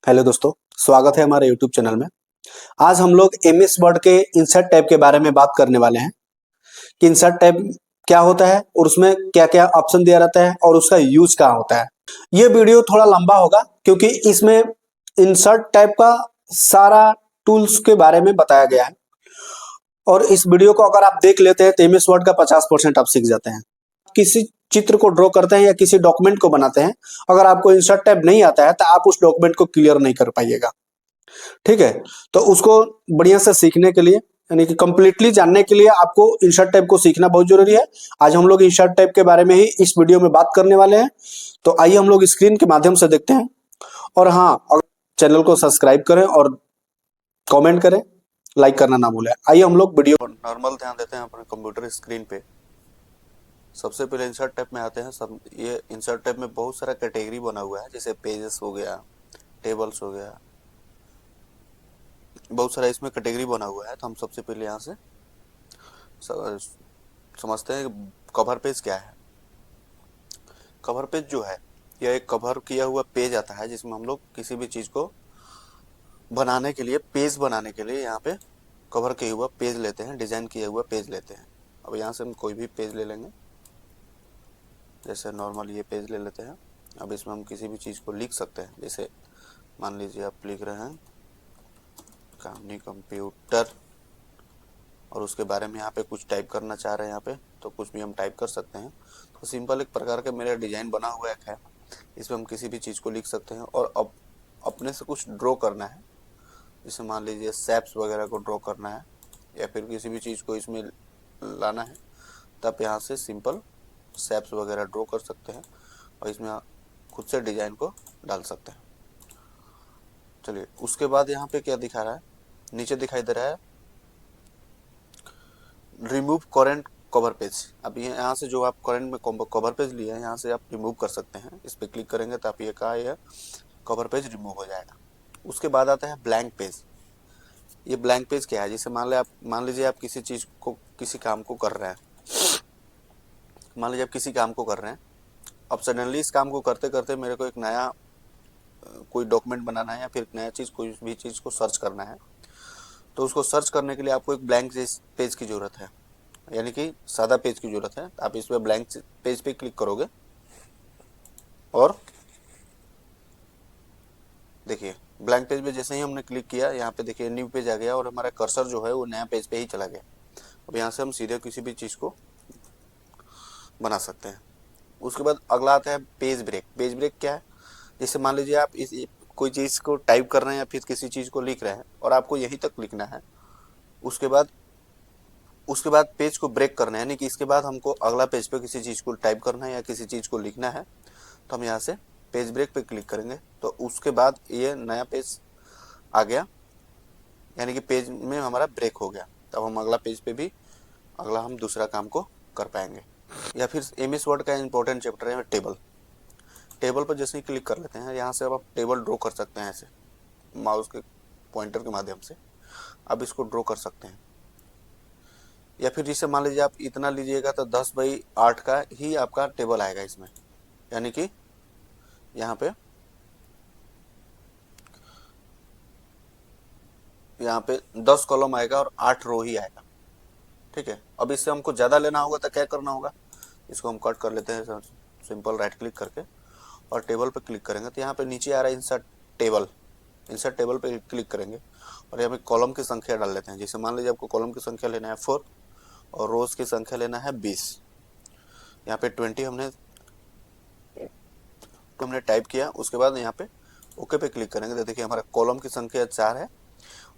Hello दोस्तों, स्वागत है हमारे यूट्यूब चैनल में। आज हम लोग एमएस वर्ड के इंसर्ट टैब के बारे में बात करने वाले हैं कि इंसर्ट टैब क्या होता है और उसमें क्या क्या ऑप्शन दिया रहता है और उसका यूज कहाँ होता है। ये वीडियो थोड़ा लंबा होगा क्योंकि इसमें इंसर्ट टैब का सारा टूल्स के बारे में बताया गया है और इस वीडियो को अगर आप देख लेते हैं तो एमएस वर्ड का 50% आप सीख जाते हैं। किसी चित्र को ड्रॉ करते हैं या किसी डॉक्यूमेंट को बनाते हैं, अगर आपको इंसर्ट टैब नहीं आता है तो आप उस डॉक्यूमेंट को क्लियर नहीं कर पाइएगा। ठीक है, तो उसको बढ़िया से सीखने के लिए यानी कि कंप्लीटली जानने के लिए आपको इंसर्ट टैब को सीखना बहुत जरूरी है। आज हम लोग इंसर्ट टैब के बारे में ही इस वीडियो में बात करने वाले हैं। तो आइए हम लोग स्क्रीन के माध्यम से देखते हैं। और हाँ, अगर चैनल को सब्सक्राइब करें और कमेंट करें, लाइक करना ना भूलें। आइए हम लोग वीडियो नॉर्मल ध्यान देते हैं अपने कंप्यूटर स्क्रीन पे। सबसे पहले इंसर्ट टैब में आते हैं। सब ये इंसर्ट टैब में बहुत सारा कैटेगरी बना हुआ है, जैसे पेजेस हो गया, टेबल्स हो गया, बहुत सारा इसमें कैटेगरी बना हुआ है। तो हम सबसे पहले यहाँ से समझते हैं कवर पेज क्या है। कवर पेज जो है, यह एक कवर किया हुआ पेज आता है जिसमें हम लोग किसी भी चीज़ को बनाने के लिए, पेज बनाने के लिए यहाँ पे कवर किया हुआ पेज लेते हैं, डिजाइन किया हुआ पेज लेते हैं। अब यहाँ से हम कोई भी पेज ले लेंगे, जैसे नॉर्मल ये पेज ले लेते हैं। अब इसमें हम किसी भी चीज़ को लिख सकते हैं, जैसे मान लीजिए आप लिख रहे हैं कहानी कंप्यूटर और उसके बारे में यहाँ पे कुछ टाइप करना चाह रहे हैं यहाँ पे, तो कुछ भी हम टाइप कर सकते हैं। तो सिंपल एक प्रकार का मेरा डिजाइन बना हुआ एक है, इसमें हम किसी भी चीज़ को लिख सकते हैं। और अब अपने से कुछ ड्रॉ करना है, जैसे मान लीजिए शेप्स वगैरह को ड्रॉ करना है या फिर किसी भी चीज़ को इसमें लाना है, तब यहाँ से सिंपल शेप्स वगैरह ड्रॉ कर सकते हैं और इसमें खुद से डिजाइन को डाल सकते हैं। चलिए, उसके बाद यहाँ पे क्या दिखा रहा है, नीचे दिखाई दे रहा है रिमूव करेंट कवर पेज। अब ये यहाँ से जो आप करेंट में कवर पेज लिए हैं, यहाँ से आप रिमूव कर सकते हैं। इस पर क्लिक करेंगे तो आप ये कहा यह कवर पेज रिमूव हो जाएगा। उसके बाद आता है ब्लैंक पेज। ये ब्लैंक पेज क्या है, जैसे मान लीजिए आप किसी चीज़ को, किसी काम को कर रहे हैं। मान लीजिए आप किसी काम को कर रहे हैं, अब सडनली इस काम को करते करते मेरे को एक नया कोई डॉक्यूमेंट बनाना है या फिर नया चीज़, कोई भी चीज़ को सर्च करना है। तो उसको सर्च करने के लिए आपको एक ब्लैंक पेज की ज़रूरत है, यानी कि सादा पेज की ज़रूरत है। आप इस पर ब्लैंक पेज पे क्लिक करोगे और देखिए ब्लैंक पेज पे जैसे ही हमने क्लिक किया, यहाँ पे देखिए न्यू पेज आ गया और हमारा कर्सर जो है वो नया पेज पे ही चला गया। अब यहाँ से हम सीधे किसी भी चीज़ को बना सकते हैं। उसके बाद अगला आता है पेज ब्रेक। पेज ब्रेक क्या है, जैसे मान लीजिए आप इस कोई चीज़ को टाइप कर रहे हैं या फिर किसी चीज़ को लिख रहे हैं और आपको यहीं तक लिखना है। उसके बाद पेज को ब्रेक करना है, यानी कि इसके बाद हमको अगला पेज पे किसी चीज़ को टाइप करना है या किसी चीज़ को लिखना है, तो हम यहाँ से पेज ब्रेक पे क्लिक करेंगे। तो उसके बाद ये नया पेज आ गया, यानी कि पेज में हमारा ब्रेक हो गया। तब हम अगला पेज पे भी हम दूसरा काम को कर पाएंगे। या फिर एमएस वर्ड का इम्पोर्टेंट चैप्टर है टेबल। टेबल पर जैसे ही क्लिक कर लेते हैं, यहाँ से अब आप टेबल ड्रॉ कर सकते हैं, ऐसे माउस के पॉइंटर के माध्यम से आप इसको ड्रॉ कर सकते हैं। या फिर जिससे मान लीजिए आप इतना लीजिएगा तो 10x8 का ही आपका टेबल आएगा इसमें, यानी कि यहाँ पे 10 कॉलम आएगा और 8 रो ही आएगा। ठीक है, अब इससे हमको ज़्यादा लेना होगा तो क्या करना होगा, इसको हम कट कर लेते हैं सिंपल राइट क्लिक करके और टेबल पे क्लिक करेंगे। तो यहाँ पे नीचे आ रहा है इंसर्ट टेबल। इंसर्ट टेबल पे क्लिक करेंगे और यहाँ पे कॉलम की संख्या डाल लेते हैं। जैसे मान लीजिए आपको कॉलम की संख्या लेना है 4 और रोज की संख्या लेना है 20। यहाँ पे 20 हमने टाइप किया। उसके बाद यहाँ पे ओके पे क्लिक करेंगे तो देखिए हमारा कॉलम की संख्या 4 है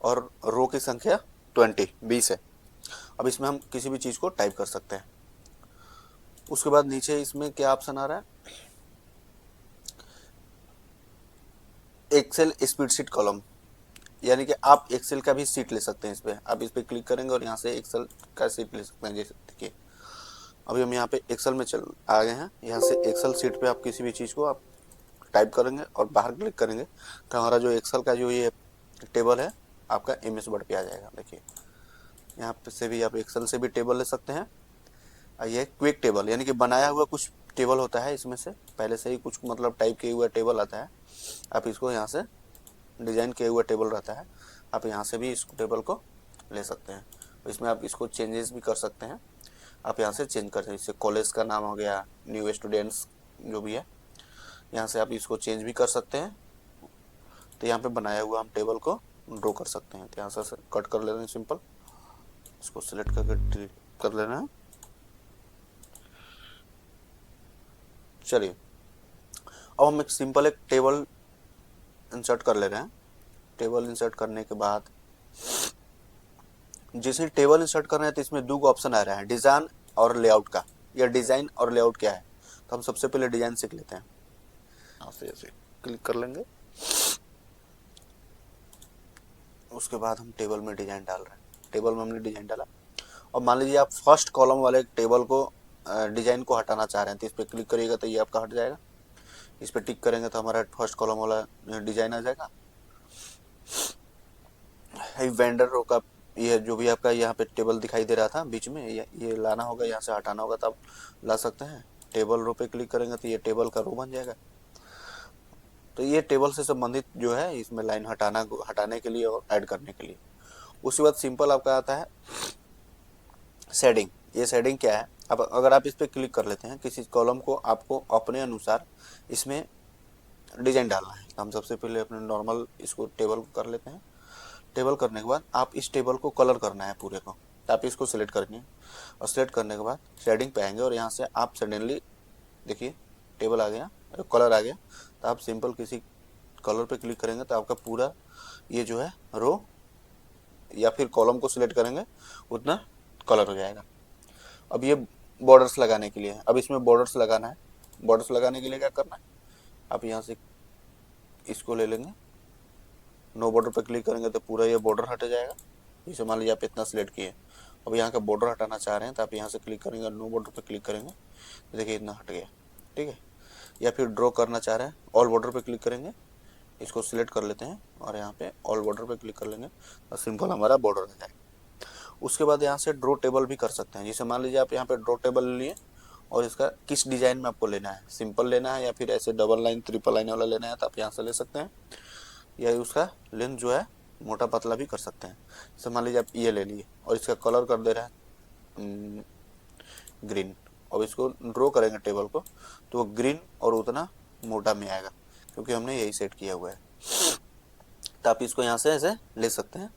और रो की संख्या 20 है। अब इसमें हम किसी भी चीज़ को टाइप कर सकते हैं। उसके बाद नीचे इसमें क्या ऑप्शन आ रहा है, एक्सेल स्प्रेडशीट कॉलम, यानी कि आप एक्सेल का भी सीट ले सकते हैं। इस पर आप इस पर क्लिक करेंगे और यहाँ से एक्सेल का सीट ले सकते हैं। जैसे देखिए अभी हम यहाँ पे एक्सेल में आ गए हैं। यहाँ से एक्सेल सीट पे आप किसी भी चीज़ को आप टाइप करेंगे और बाहर क्लिक करेंगे तो हमारा जो एक्सेल का जो ये टेबल है आपका एमएस वर्ड पे आ जाएगा। देखिए यहाँ पे से भी आप एक्सेल से भी टेबल ले सकते हैं। ये क्विक टेबल, यानी कि बनाया हुआ कुछ टेबल होता है, इसमें से पहले से ही कुछ मतलब टाइप किया हुआ टेबल आता है। आप इसको यहाँ से डिजाइन किया हुआ टेबल रहता है, आप यहाँ से भी इस टेबल को ले सकते हैं। इसमें आप इसको चेंजेस भी कर सकते हैं, आप यहाँ से चेंज कर सकते हैं। जैसे कॉलेज का नाम हो गया, न्यू स्टूडेंट्स जो भी है, यहाँ से आप इसको चेंज भी कर सकते हैं। तो यहाँ पे बनाया हुआ हम टेबल को ड्रॉ कर सकते हैं। तो यहाँ से कट कर लेना है सिंपल, इसको सिलेक्ट करके डिलीट कर लेना है। चलिए अब हम एक सिंपल एक टेबल इंसर्ट कर ले रहे हैं। टेबल इंसर्ट करने के बाद जैसे टेबल इंसर्ट कर रहे हैं तो इसमें दो ऑप्शन आ रहा है, डिजाइन और लेआउट का। या डिजाइन और लेआउट क्या है, तो हम सबसे पहले डिजाइन सीख लेते हैं। यहाँ से ऐसे क्लिक कर लेंगे, उसके बाद हम टेबल में डिजाइन डाल रहे हैं। टेबल में हमने डिजाइन डाला, और मान लीजिए आप फर्स्ट कॉलम वाले टेबल को डिजाइन को हटाना चाह रहे हैं, तो इस पर क्लिक करिएगा तो ये आपका हट जाएगा। इस पर टिक करेंगे तो हमारा फर्स्ट कॉलम वाला डिजाइन आ जाएगा। वेंडर रो का ये जो भी आपका यहाँ पे टेबल दिखाई दे रहा था बीच में, ये लाना होगा, यहाँ से हटाना होगा, तब ला सकते हैं। टेबल रो पे क्लिक करेंगे तो ये टेबल का रो बन जाएगा। तो ये टेबल से संबंधित जो है इसमें लाइन हटाने के लिए और ऐड करने के लिए। उसके बाद सिंपल आपका आता है शेडिंग। ये शेडिंग क्या है, अब अगर आप इस पर क्लिक कर लेते हैं, किसी कॉलम को आपको अपने अनुसार इसमें डिजाइन डालना है, तो हम सबसे पहले अपने नॉर्मल इसको टेबल को कर लेते हैं। टेबल करने के बाद आप इस टेबल को कलर करना है पूरे को, तो आप इसको सिलेक्ट करेंगे, और सिलेक्ट करने के बाद शेडिंग पे आएंगे, और यहाँ से आप सडनली देखिए टेबल आ गया, कलर आ गया। तो आप सिंपल किसी कलर पे क्लिक करेंगे तो आपका पूरा ये जो है रो या फिर कॉलम को सिलेक्ट करेंगे उतना कलर हो जाएगा। अब ये बॉर्डर्स लगाने के लिए है, अब इसमें बॉर्डर्स लगाना है। बॉर्डर्स लगाने के लिए क्या करना है, आप यहाँ से इसको ले लेंगे, नो बॉर्डर पे क्लिक करेंगे तो पूरा ये बॉर्डर हट जाएगा। जैसे मान लीजिए आप इतना सिलेक्ट किए, अब यहाँ का बॉर्डर हटाना चाह रहे हैं तो आप यहाँ से क्लिक करेंगे, नो बॉर्डर पे क्लिक करेंगे तो देखिए इतना हट गया, ठीक है। या फिर ड्रॉ करना चाह रहे हैं, ऑल बॉर्डर पे क्लिक करेंगे, इसको सिलेक्ट कर लेते हैं और यहाँ पे ऑल बॉर्डर पे क्लिक कर लेंगे तो सिंपल हमारा बॉर्डर आ जाएगा। उसके बाद यहाँ से ड्रॉ टेबल भी कर सकते हैं। जैसे मान लीजिए आप यहाँ पे ड्रॉ टेबल ले लिए, और इसका किस डिजाइन में आपको लेना है, सिंपल लेना है या फिर ऐसे डबल लाइन ट्रिपल लाइन वाला लेना है, तो आप यहाँ से ले सकते हैं। या उसका लेंथ जो है मोटा पतला भी कर सकते हैं। जैसे मान लीजिए आप ये ले लिए और इसका कलर कर दे रहा है ग्रीन, और इसको ड्रॉ करेंगे टेबल को तो वो ग्रीन और उतना मोटा में आएगा, क्योंकि हमने यही सेट किया हुआ है। तो आप इसको यहाँ से ऐसे ले सकते हैं।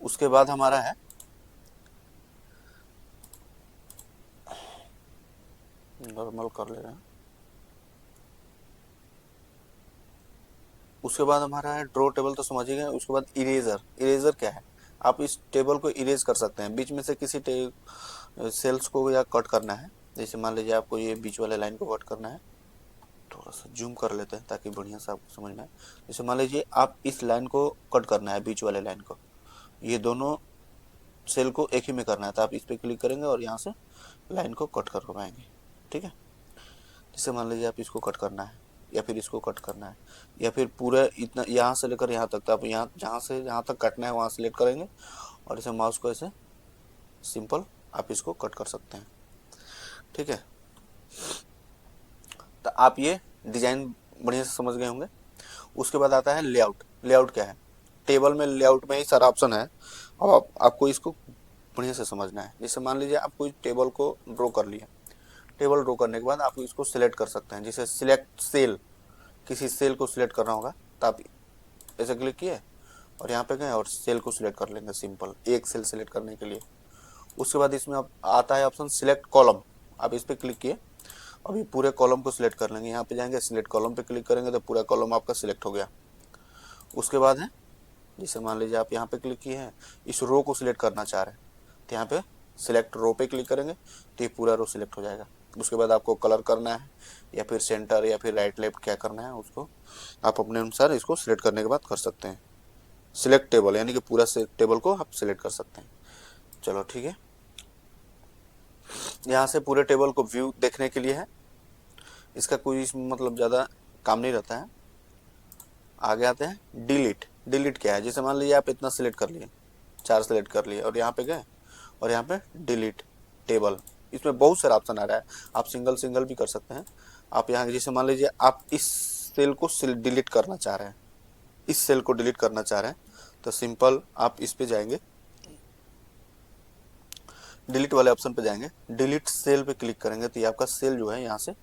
उसके बाद हमारा है नॉर्मल कर ले रहे हैं। उसके बाद हमारा है ड्रॉ टेबल, तो समझिए। उसके बाद इरेजर। इरेजर क्या है, आप इस टेबल को इरेज कर सकते हैं, बीच में से किसी सेल्स को या कट करना है। जैसे मान लीजिए आपको ये बीच वाले लाइन को कट करना है, थोड़ा सा जूम कर लेते हैं ताकि बढ़िया से आपको समझ में आए। जैसे मान लीजिए आप इस लाइन को कट करना है, बीच वाले लाइन को, ये दोनों सेल को एक ही में करना है, तो आप इस पर क्लिक करेंगे और यहाँ से लाइन को कट कर पाएंगे, ठीक है। जैसे मान लीजिए आप इसको कट करना है या फिर इसको कट करना है, या फिर पूरा इतना यहाँ से लेकर यहाँ तक, तो आप यहाँ जहाँ से जहाँ तक कटना है वहाँ सेलेक्ट करेंगे और इसे माउस को ऐसे सिंपल आप इसको कट कर सकते हैं, ठीक है। तो आप ये डिजाइन बढ़िया से समझ गए होंगे। उसके बाद आता है लेआउट। लेआउट क्या है, टेबल में लेआउट में ही सारा ऑप्शन है, अब आपको इसको बढ़िया से समझना है। जैसे मान लीजिए आप कोई टेबल को ड्रॉ कर लिया, टेबल ड्रॉ करने के बाद आप इसको सिलेक्ट कर सकते हैं। जैसे सिलेक्ट सेल, किसी सेल को सिलेक्ट करना होगा तो आप ऐसे क्लिक किए और यहाँ पे गए और सेल को सिलेक्ट कर लेंगे, सिंपल एक सेल सिलेक्ट करने के लिए। उसके बाद इसमें आप आता है ऑप्शन सिलेक्ट कॉलम, आप इस पर क्लिक किए, अभी पूरे कॉलम को सिलेक्ट कर लेंगे। यहाँ पे जाएंगे सिलेक्ट कॉलम पे क्लिक करेंगे तो पूरा कॉलम आपका सिलेक्ट हो गया। उसके बाद है जैसे मान लीजिए आप यहाँ पे क्लिक किए हैं, इस रो को सिलेक्ट करना चाह रहे हैं, तो यहाँ पे सिलेक्ट रो पे क्लिक करेंगे तो ये पूरा रो सिलेक्ट हो जाएगा। उसके बाद आपको कलर करना है या फिर सेंटर या फिर राइट लेफ्ट क्या करना है, उसको आप अपने अनुसार इसको सिलेक्ट करने के बाद कर सकते हैं। सिलेक्ट टेबल यानी कि पूरा टेबल को आप सिलेक्ट कर सकते हैं। चलो ठीक है, यहाँ से पूरे टेबल को व्यू देखने के लिए है, इसका कोई मतलब ज़्यादा काम नहीं रहता है। आगे आते हैं डिलीट। डिलीट क्या है, जैसे मान लीजिए आप इतना सिलेक्ट कर लिए, 4 सिलेक्ट कर लिए और यहाँ पे गए और यहाँ पे डिलीट टेबल, इसमें बहुत सारा ऑप्शन आ रहा है, आप सिंगल सिंगल भी कर सकते हैं। आप यहाँ जैसे मान लीजिए आप इस सेल को डिलीट करना चाह रहे हैं, इस सेल को डिलीट करना चाह रहे हैं तो सिंपल आप इस पे जाएंगे, डिलीट वाले ऑप्शन पे जाएंगे, डिलीट सेल पे क्लिक करेंगे तो ये आपका सेल जो है यहाँ से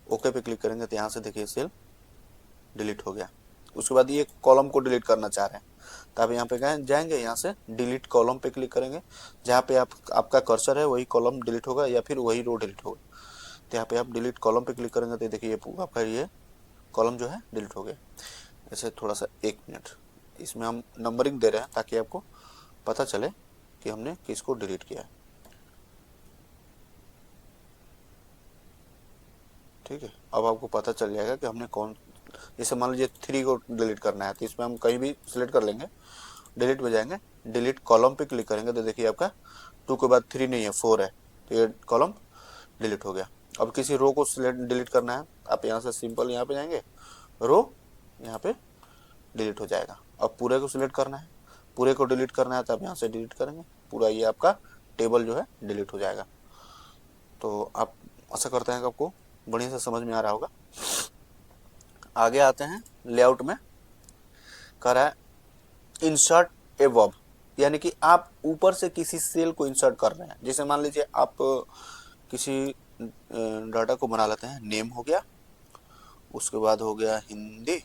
ओके पे क्लिक करेंगे तो यहाँ से देखिए सेल डिलीट हो गया। उसके बाद ये कॉलम को डिलीट करना चाह रहे हैं तो आप यहाँ पे जाएंगे, यहाँ से डिलीट कॉलम पे क्लिक करेंगे, जहाँ पे आपका कर्सर है वही कॉलम डिलीट होगा या फिर वही रो डिलीट होगा। तो यहाँ पे आप डिलीट कॉलम पे क्लिक करेंगे तो देखिए ये आपका ये कॉलम जो है डिलीट हो गया। ऐसे थोड़ा सा 1 मिनट इसमें हम नंबरिंग दे रहे हैं ताकि आपको पता चले कि हमने किसको डिलीट किया है। ठीक है, अब आपको पता चल जाएगा कि हमने कौन, जैसे मान लीजिए 3 को डिलीट करना है तो इसमें हम कहीं भी सिलेक्ट कर लेंगे, डिलीट में जाएंगे, डिलीट कॉलम पे क्लिक करेंगे तो देखिए आपका 2 के बाद 3 नहीं है 4 है, तो ये कॉलम डिलीट हो गया। अब किसी रो को सिलेक्ट डिलीट करना है, आप यहाँ से सिंपल यहाँ पे जाएंगे, रो यहाँ पे डिलीट हो जाएगा। अब पूरे को सिलेक्ट करना है, पूरे को डिलीट करना है तो आप यहाँ से डिलीट करेंगे, पूरा ये आपका टेबल जो है डिलीट हो जाएगा। तो आप ऐसा करते हैं कि आपको बढ़िया से समझ में आ रहा होगा। आगे आते हैं लेआउट में, कह रहा है इंसर्ट एबव, यानी कि आप ऊपर से किसी सेल को इंसर्ट कर रहे हैं। जैसे मान लीजिए आप किसी डाटा को बना लेते हैं, नेम हो गया, उसके बाद हो गया हिंदी,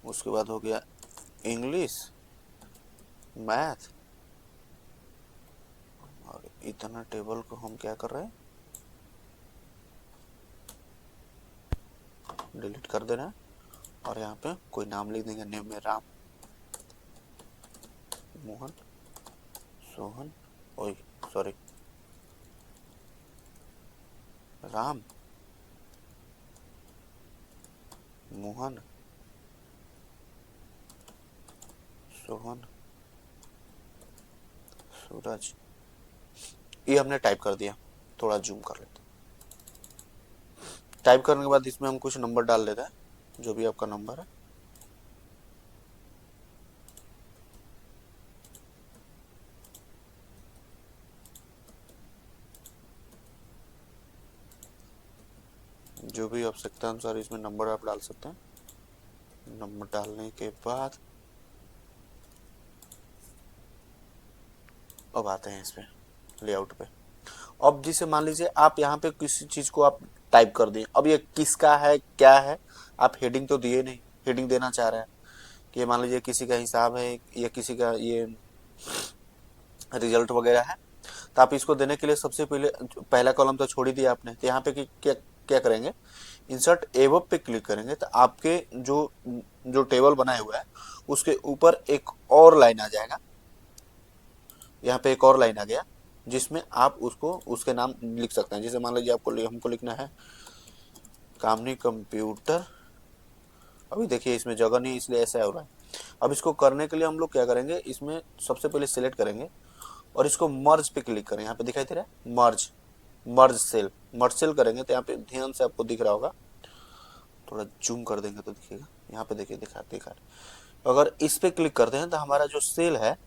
उसके बाद हो गया इंग्लिश, मैथ, और इतना टेबल को हम क्या कर रहे हैं, डिलीट कर दे रहे हैं। और यहाँ पे कोई नाम लिख देंगे, नेम में राम, मोहन, सोहन, ओए सॉरी राम, मोहन, सोहन, सूरज, ये हमने टाइप कर दिया। थोड़ा जूम कर लेते हैं। टाइप करने के बाद इसमें हम कुछ नंबर डाल देते हैं, जो भी आपका नंबर है। जो भी आवश्यकता अनुसार इसमें नंबर आप डाल सकते हैं। नंबर डालने के बाद अब आते हैं इस पे लेआउट पे। अब जिसे मान लीजिए आप यहाँ पे किसी चीज को आप टाइप कर दिए, अब ये किसका है क्या है, आप हेडिंग तो दिए नहीं, हेडिंग देना चाह रहे हैं कि मान लीजिए किसी का हिसाब है या किसी का ये रिजल्ट वगैरह है, तो आप इसको देने के लिए सबसे पहले पहला कॉलम तो छोड़ ही दिया आपने, तो यहाँ पे क्या क्या करेंगे, इंसर्ट एबव पे क्लिक करेंगे तो आपके जो टेबल बनाए हुआ है उसके ऊपर एक और लाइन आ जाएगा। यहाँ पे एक और लाइन आ गया जिसमें आप उसको उसके नाम लिख सकते हैं। जैसे मान लीजिए आपको हमको लिखना है कामनी कंप्यूटर, अभी देखिए इसमें जगह नहीं इसलिए ऐसा हो रहा है। अब इसको करने के लिए हम लोग क्या करेंगे, इसमें सबसे पहले सिलेक्ट करेंगे और इसको मर्ज पे क्लिक करें। यहाँ पे दिखाई दे रहा है मर्ज, मर्ज सेल करेंगे तो यहाँ पे ध्यान से आपको दिख रहा होगा, थोड़ा जूम कर देंगे तो दिखेगा। यहाँ पे देखिए दिखा अगर इस पे क्लिक करते हैं तो हमारा जो सेल है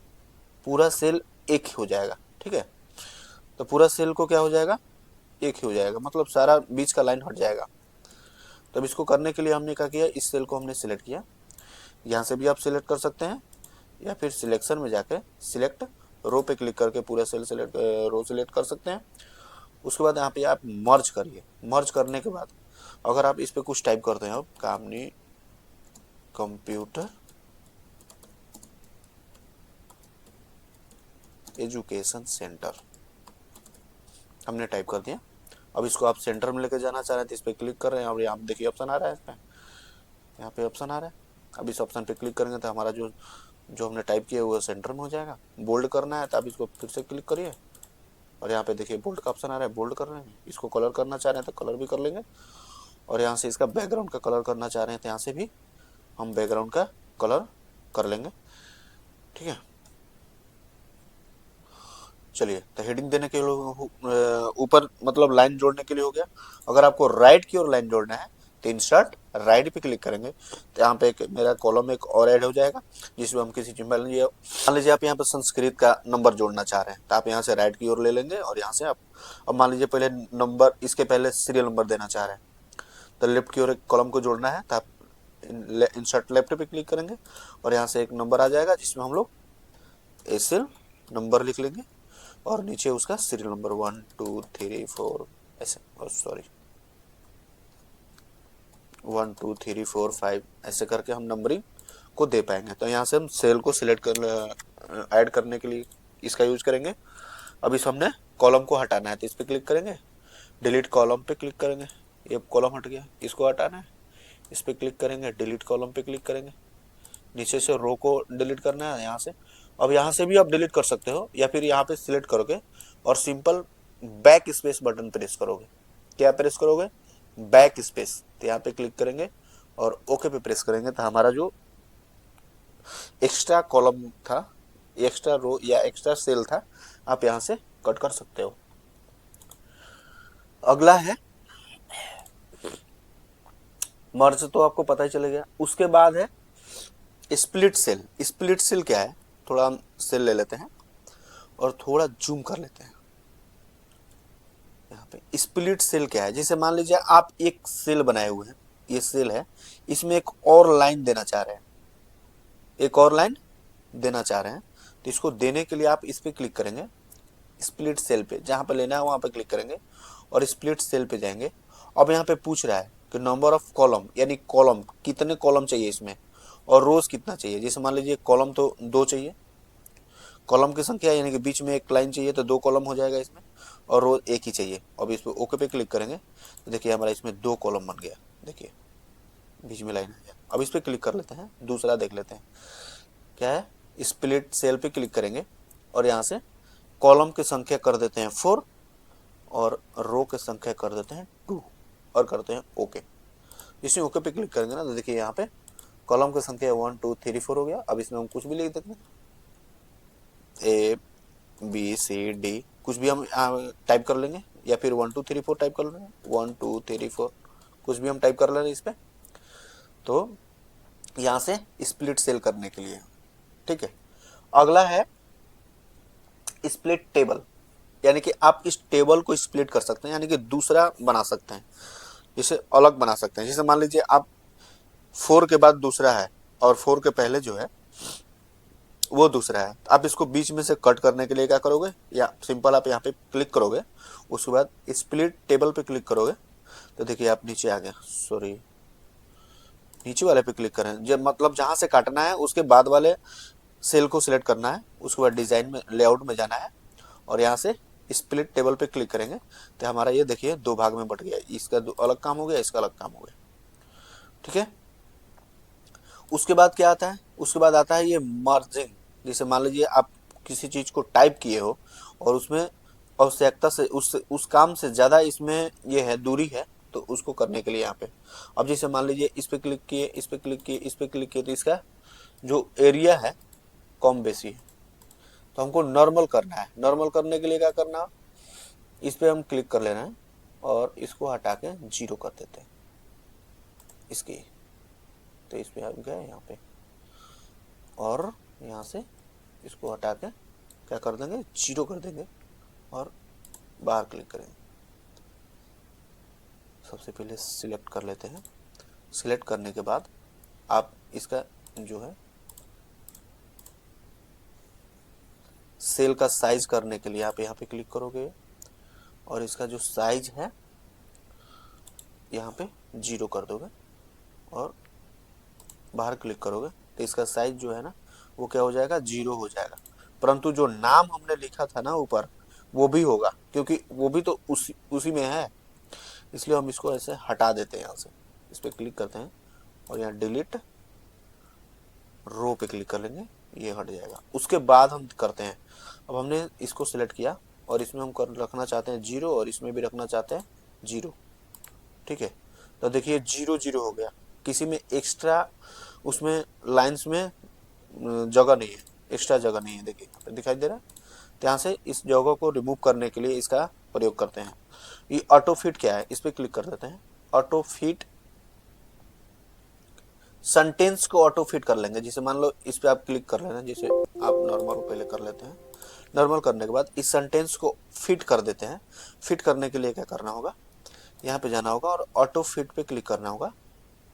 पूरा सेल एक ही हो जाएगा। ठीक है, तो पूरा सेल को क्या हो जाएगा, एक ही हो जाएगा, मतलब सारा बीच का लाइन हट जाएगा। तो अब इसको करने के लिए हमने क्या किया, इस सेल को हमने सिलेक्ट किया, यहाँ से भी आप सिलेक्ट कर सकते हैं या फिर सिलेक्शन में जाके सिलेक्ट रो पे क्लिक करके पूरा सेल सिलेक्ट रो सिलेक्ट कर सकते हैं। उसके बाद यहाँ पे आप मर्ज करिए, मर्ज करने के बाद अगर आप इस पे कुछ टाइप करते हैं, अब कामनी कंप्यूटर एजुकेशन सेंटर हमने टाइप कर दिया। अब इसको आप सेंटर में लेके जाना चाह रहे हैं तो इस पे क्लिक कर रहे हैं और यहाँ देखिए ऑप्शन आ रहा है, इसमें यहाँ पे ऑप्शन आ रहा है। अब इस ऑप्शन पे क्लिक करेंगे तो हमारा जो हमने टाइप किया वो सेंटर में हो जाएगा। बोल्ड करना है तो आप इसको फिर से क्लिक करिए और यहाँ पे देखिए बोल्ड का ऑप्शन आ रहा है, बोल्ड कर रहे हैं। इसको कलर करना चाह रहे हैं तो कलर भी कर लेंगे और यहाँ से इसका बैकग्राउंड का कलर करना चाह रहे हैं तो यहाँ से भी हम बैकग्राउंड का कलर कर लेंगे। ठीक है, चलिए तो हेडिंग देने के लिए ऊपर मतलब लाइन जोड़ने के लिए हो गया। अगर आपको राइट की ओर लाइन जोड़ना है तो इंसर्ट राइट पे क्लिक करेंगे तो यहाँ पे मेरा कॉलम एक और ऐड हो जाएगा जिसमें हम किसी चीज मान लीजिए आप यहाँ पे संस्कृत का नंबर जोड़ना चाह रहे हैं तो आप यहाँ से राइट की ओर ले लेंगे और यहाँ से आप अब मान लीजिए पहले नंबर इसके पहले सीरियल नंबर देना चाह रहे हैं तो लेफ्ट की ओर एक कॉलम को जोड़ना है तो आप इंसर्ट लेफ्ट पे क्लिक करेंगे और यहाँ से एक नंबर आ जाएगा जिसमें हम लोग एसएल नंबर लिख लेंगे और नीचे उसका सीरियल नंबर 1 2 3 4 ऐसे, सॉरी 1 2 3 4 5 ऐसे करके हम नंबरिंग को दे पाएंगे। तो यहाँ से हम सेल को सिलेक्ट कर ऐड करने के लिए इसका यूज करेंगे। अब इस हमने कॉलम को हटाना है तो इस पर क्लिक करेंगे, डिलीट कॉलम पे क्लिक करेंगे, ये कॉलम हट गया, इसको हटाना है, इस पर क्लिक करेंगे, डिलीट कॉलम पे क्लिक करेंगे, नीचे से रो को डिलीट करना है यहाँ से। अब यहाँ से भी आप डिलीट कर सकते हो या फिर यहाँ पे सिलेक्ट करोगे और simple back space button press करोगे। क्या प्रेस करोगे? Back space. तो यहाँ पे क्लिक करेंगे और ओके पे प्रेस करेंगे तो हमारा जो एक्स्ट्रा कॉलम था, एक्स्ट्रा रो या एक्स्ट्रा सेल था, आप यहाँ से कट कर सकते हो। अगला है मर्ज, तो आपको पता ही चले गया। उसके बाद है स्प्लिट सेल। स्प्लिट सेल क्या है? थोड़ा हम सेल ले लेते हैं और थोड़ा जूम कर लेते हैं। यहाँ पे स्प्लिट सेल क्या है? जैसे मान लीजिए आप एक सेल बनाए हुए हैं, ये सेल है, इसमें एक और लाइन देना चाह रहे हैं, एक और लाइन देना चाह रहे हैं, तो इसको देने के लिए आप इस पे क्लिक करेंगे, स्प्लिट सेल पे, जहां पे लेना है वहां पे क्लिक करेंगे और स्प्लिट सेल पे जाएंगे। अब यहाँ पे पूछ रहा है कि नंबर ऑफ कॉलम, यानी कॉलम कितने कॉलम चाहिए इसमें और रोज कितना चाहिए। जैसे मान लीजिए कॉलम तो 2 चाहिए, कॉलम की संख्या यानी कि बीच में एक लाइन चाहिए तो 2 कॉलम हो जाएगा इसमें, और रोज एक ही चाहिए। अब इस पे ओके पे क्लिक करेंगे तो देखिए हमारा इसमें 2 कॉलम बन गया, देखिए बीच में लाइन आ गया। अब इस पे क्लिक कर लेते हैं, दूसरा देख लेते हैं क्या है। स्प्लिट सेल पे क्लिक करेंगे और यहाँ से कॉलम की संख्या कर देते हैं 4 और रो की संख्या कर देते हैं 2 और करते हैं ओके। इसमें ओके पे क्लिक करेंगे ना तो देखिए यहाँ पे कॉलम की संख्या 1 2 3 4 हो गया। अब इसमें हम कुछ भी लिख देते हैं, ए बी सी डी, कुछ भी हम टाइप कर लेंगे या फिर 1 2 3 4 टाइप कर लेंगे, 1 2 3 4 कुछ भी हम टाइप कर लेंगे इस पे। तो यहाँ से स्प्लिट सेल करने के लिए, ठीक है। अगला है स्प्लिट टेबल, यानी कि आप इस टेबल को स्प्लिट कर सकते हैं, यानी कि दूसरा बना सकते हैं, जिसे अलग बना सकते हैं। जैसे मान लीजिए आप 4 के बाद दूसरा है और 4 के पहले जो है वो दूसरा है, आप इसको बीच में से कट करने के लिए क्या करोगे, या सिंपल आप यहाँ पे क्लिक करोगे, उसके बाद स्प्लिट टेबल पे क्लिक करोगे तो देखिए आप नीचे आ गया, सॉरी नीचे वाले पे क्लिक करें, जब मतलब जहां से काटना है उसके बाद वाले सेल को सिलेक्ट करना है, उसके बाद डिजाइन में लेआउट में जाना है और यहाँ से स्प्लिट टेबल पे क्लिक करेंगे तो हमारा ये देखिए 2 भाग में बट गया, इसका अलग काम हो गया, इसका अलग काम हो गया, ठीक है। उसके बाद क्या आता है? उसके बाद आता है ये मर्जिंग। जैसे मान लीजिए आप किसी चीज को टाइप किए हो और उसमें आवश्यकता से उस काम से ज्यादा इसमें ये है, दूरी है, तो उसको करने के लिए यहाँ पे, अब जैसे मान लीजिए इस पे क्लिक किए, इस पे क्लिक किए, इस पे क्लिक किए, तो इसका जो एरिया है कम बेसी है, तो हमको नॉर्मल करना है। नॉर्मल करने के लिए क्या करना है, इस पे हम क्लिक कर लेना है और इसको हटा के 0 कर देते हैं इसकी, तो इस पे हम गए यहाँ पे और यहाँ से इसको हटा के क्या कर देंगे, 0 कर देंगे और बाहर क्लिक करेंगे। सबसे पहले सिलेक्ट कर लेते हैं। सिलेक्ट करने के बाद आप इसका जो है सेल का साइज करने के लिए आप यहाँ पे क्लिक करोगे और इसका जो साइज है यहाँ पे 0 कर दोगे और बाहर क्लिक करोगे तो इसका साइज जो है ना वो क्या हो जाएगा, 0 हो जाएगा। परंतु जो नाम हमने लिखा था ना ऊपर वो भी होगा, क्योंकि वो भी तो उसी में है, इसलिए हम इसको ऐसे हटा देते हैं। यहाँ से इस पर क्लिक करते हैं और यहाँ डिलीट रो पे क्लिक कर लेंगे, ये हट जाएगा। उसके बाद हम करते हैं, अब हमने इसको सिलेक्ट किया और इसमें हम रखना चाहते हैं 0 और इसमें भी रखना चाहते हैं 0, ठीक है। तो देखिए 0 0 हो गया, किसी में एक्स्ट्रा उसमें लाइंस में जगह नहीं है, एक्स्ट्रा जगह नहीं है, देखिए यहाँ पे दिखाई दे रहा है। तो यहाँ से इस जगह को रिमूव करने के लिए इसका प्रयोग करते हैं। ये ऑटो फिट क्या है, इस पे क्लिक कर देते हैं। ऑटो फिट सेंटेंस को ऑटो फिट कर लेंगे। जैसे मान लो इस पे आप क्लिक कर लेना, जैसे आप नॉर्मल पहले कर लेते हैं। नॉर्मल करने के बाद इस सेंटेंस को फिट कर देते हैं। फिट करने के लिए क्या करना होगा, यहाँ पे जाना होगा और ऑटो फिट पे क्लिक करना होगा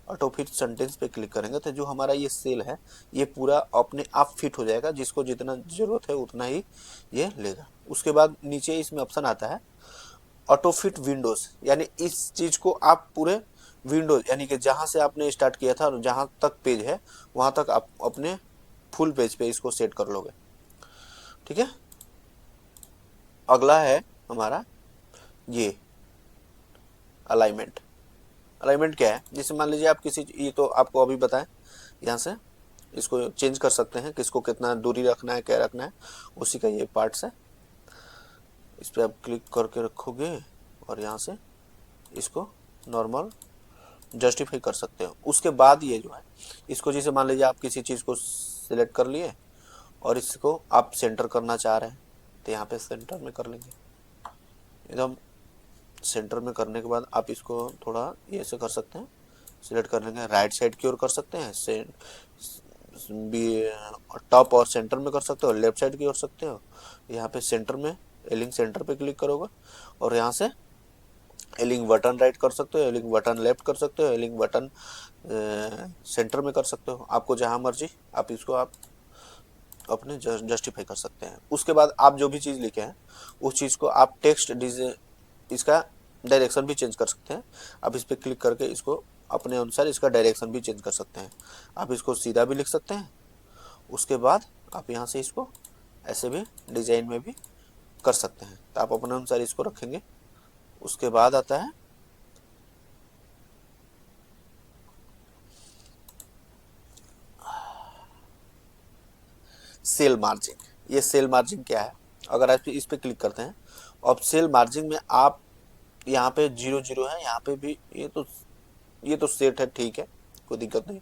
ऑटो फिट सेंटेंस पे क्लिक करेंगे तो जो हमारा ये सेल है ये पूरा अपने आप फिट हो जाएगा, जिसको जितना जरूरत है उतना ही ये लेगा। उसके बाद नीचे इसमें ऑप्शन आता है ऑटो फिट विंडोज, यानी इस चीज को आप पूरे विंडोज यानी कि जहां से आपने स्टार्ट किया था और जहां तक पेज है वहां तक आप अपने फुल पेज पे इसको सेट कर लोगे। ठीक है, अगला है हमारा ये अलाइनमेंट। अलाइनमेंट क्या है, जैसे मान लीजिए आप किसी, ये तो आपको अभी बताएं, यहाँ से इसको चेंज कर सकते हैं, किसको कितना दूरी रखना है, क्या रखना है, उसी का ये पार्ट्स है। इस पर आप क्लिक करके रखोगे और यहाँ से इसको नॉर्मल जस्टिफाई कर सकते हो। उसके बाद ये जो है इसको, जैसे मान लीजिए आप किसी चीज़ को सिलेक्ट कर लिए और इसको आप सेंटर करना चाह रहे हैं तो यहाँ पे सेंटर में कर लेंगे। एकदम सेंटर में करने के बाद आप इसको थोड़ा ये से कर सकते हैं, सिलेक्ट कर लेंगे, राइट साइड की ओर कर सकते हैं, टॉप और सेंटर में कर सकते हो, लेफ्ट साइड की ओर सकते हो। यहाँ पे सेंटर में एलिंग सेंटर पे क्लिक करोगे और यहाँ से एलिंग बटन राइट कर सकते हो, एलिंग बटन लेफ्ट कर सकते हो, एलिंग बटन सेंटर में कर सकते हो, आपको जहाँ मर्जी आप इसको आप अपने जस्टिफाई कर सकते हैं। उसके बाद आप जो भी चीज़ लिखे हैं उस चीज़ को आप टेक्स्ट इसका डायरेक्शन भी चेंज कर सकते हैं। आप इस पर क्लिक करके इसको अपने अनुसार इसका डायरेक्शन भी चेंज कर सकते हैं। आप इसको सीधा भी लिख सकते हैं, उसके बाद आप यहाँ से इसको ऐसे भी डिजाइन में भी कर सकते हैं, तो आप अपने अनुसार इसको रखेंगे। उसके बाद आता है सेल मार्जिन। ये सेल मार्जिन क्या है, अगर आप इस पे क्लिक करते हैं, अब सेल मार्जिन में आप यहाँ पे 0 0 है, यहाँ पे भी ये तो सेट है, ठीक है, कोई दिक्कत नहीं।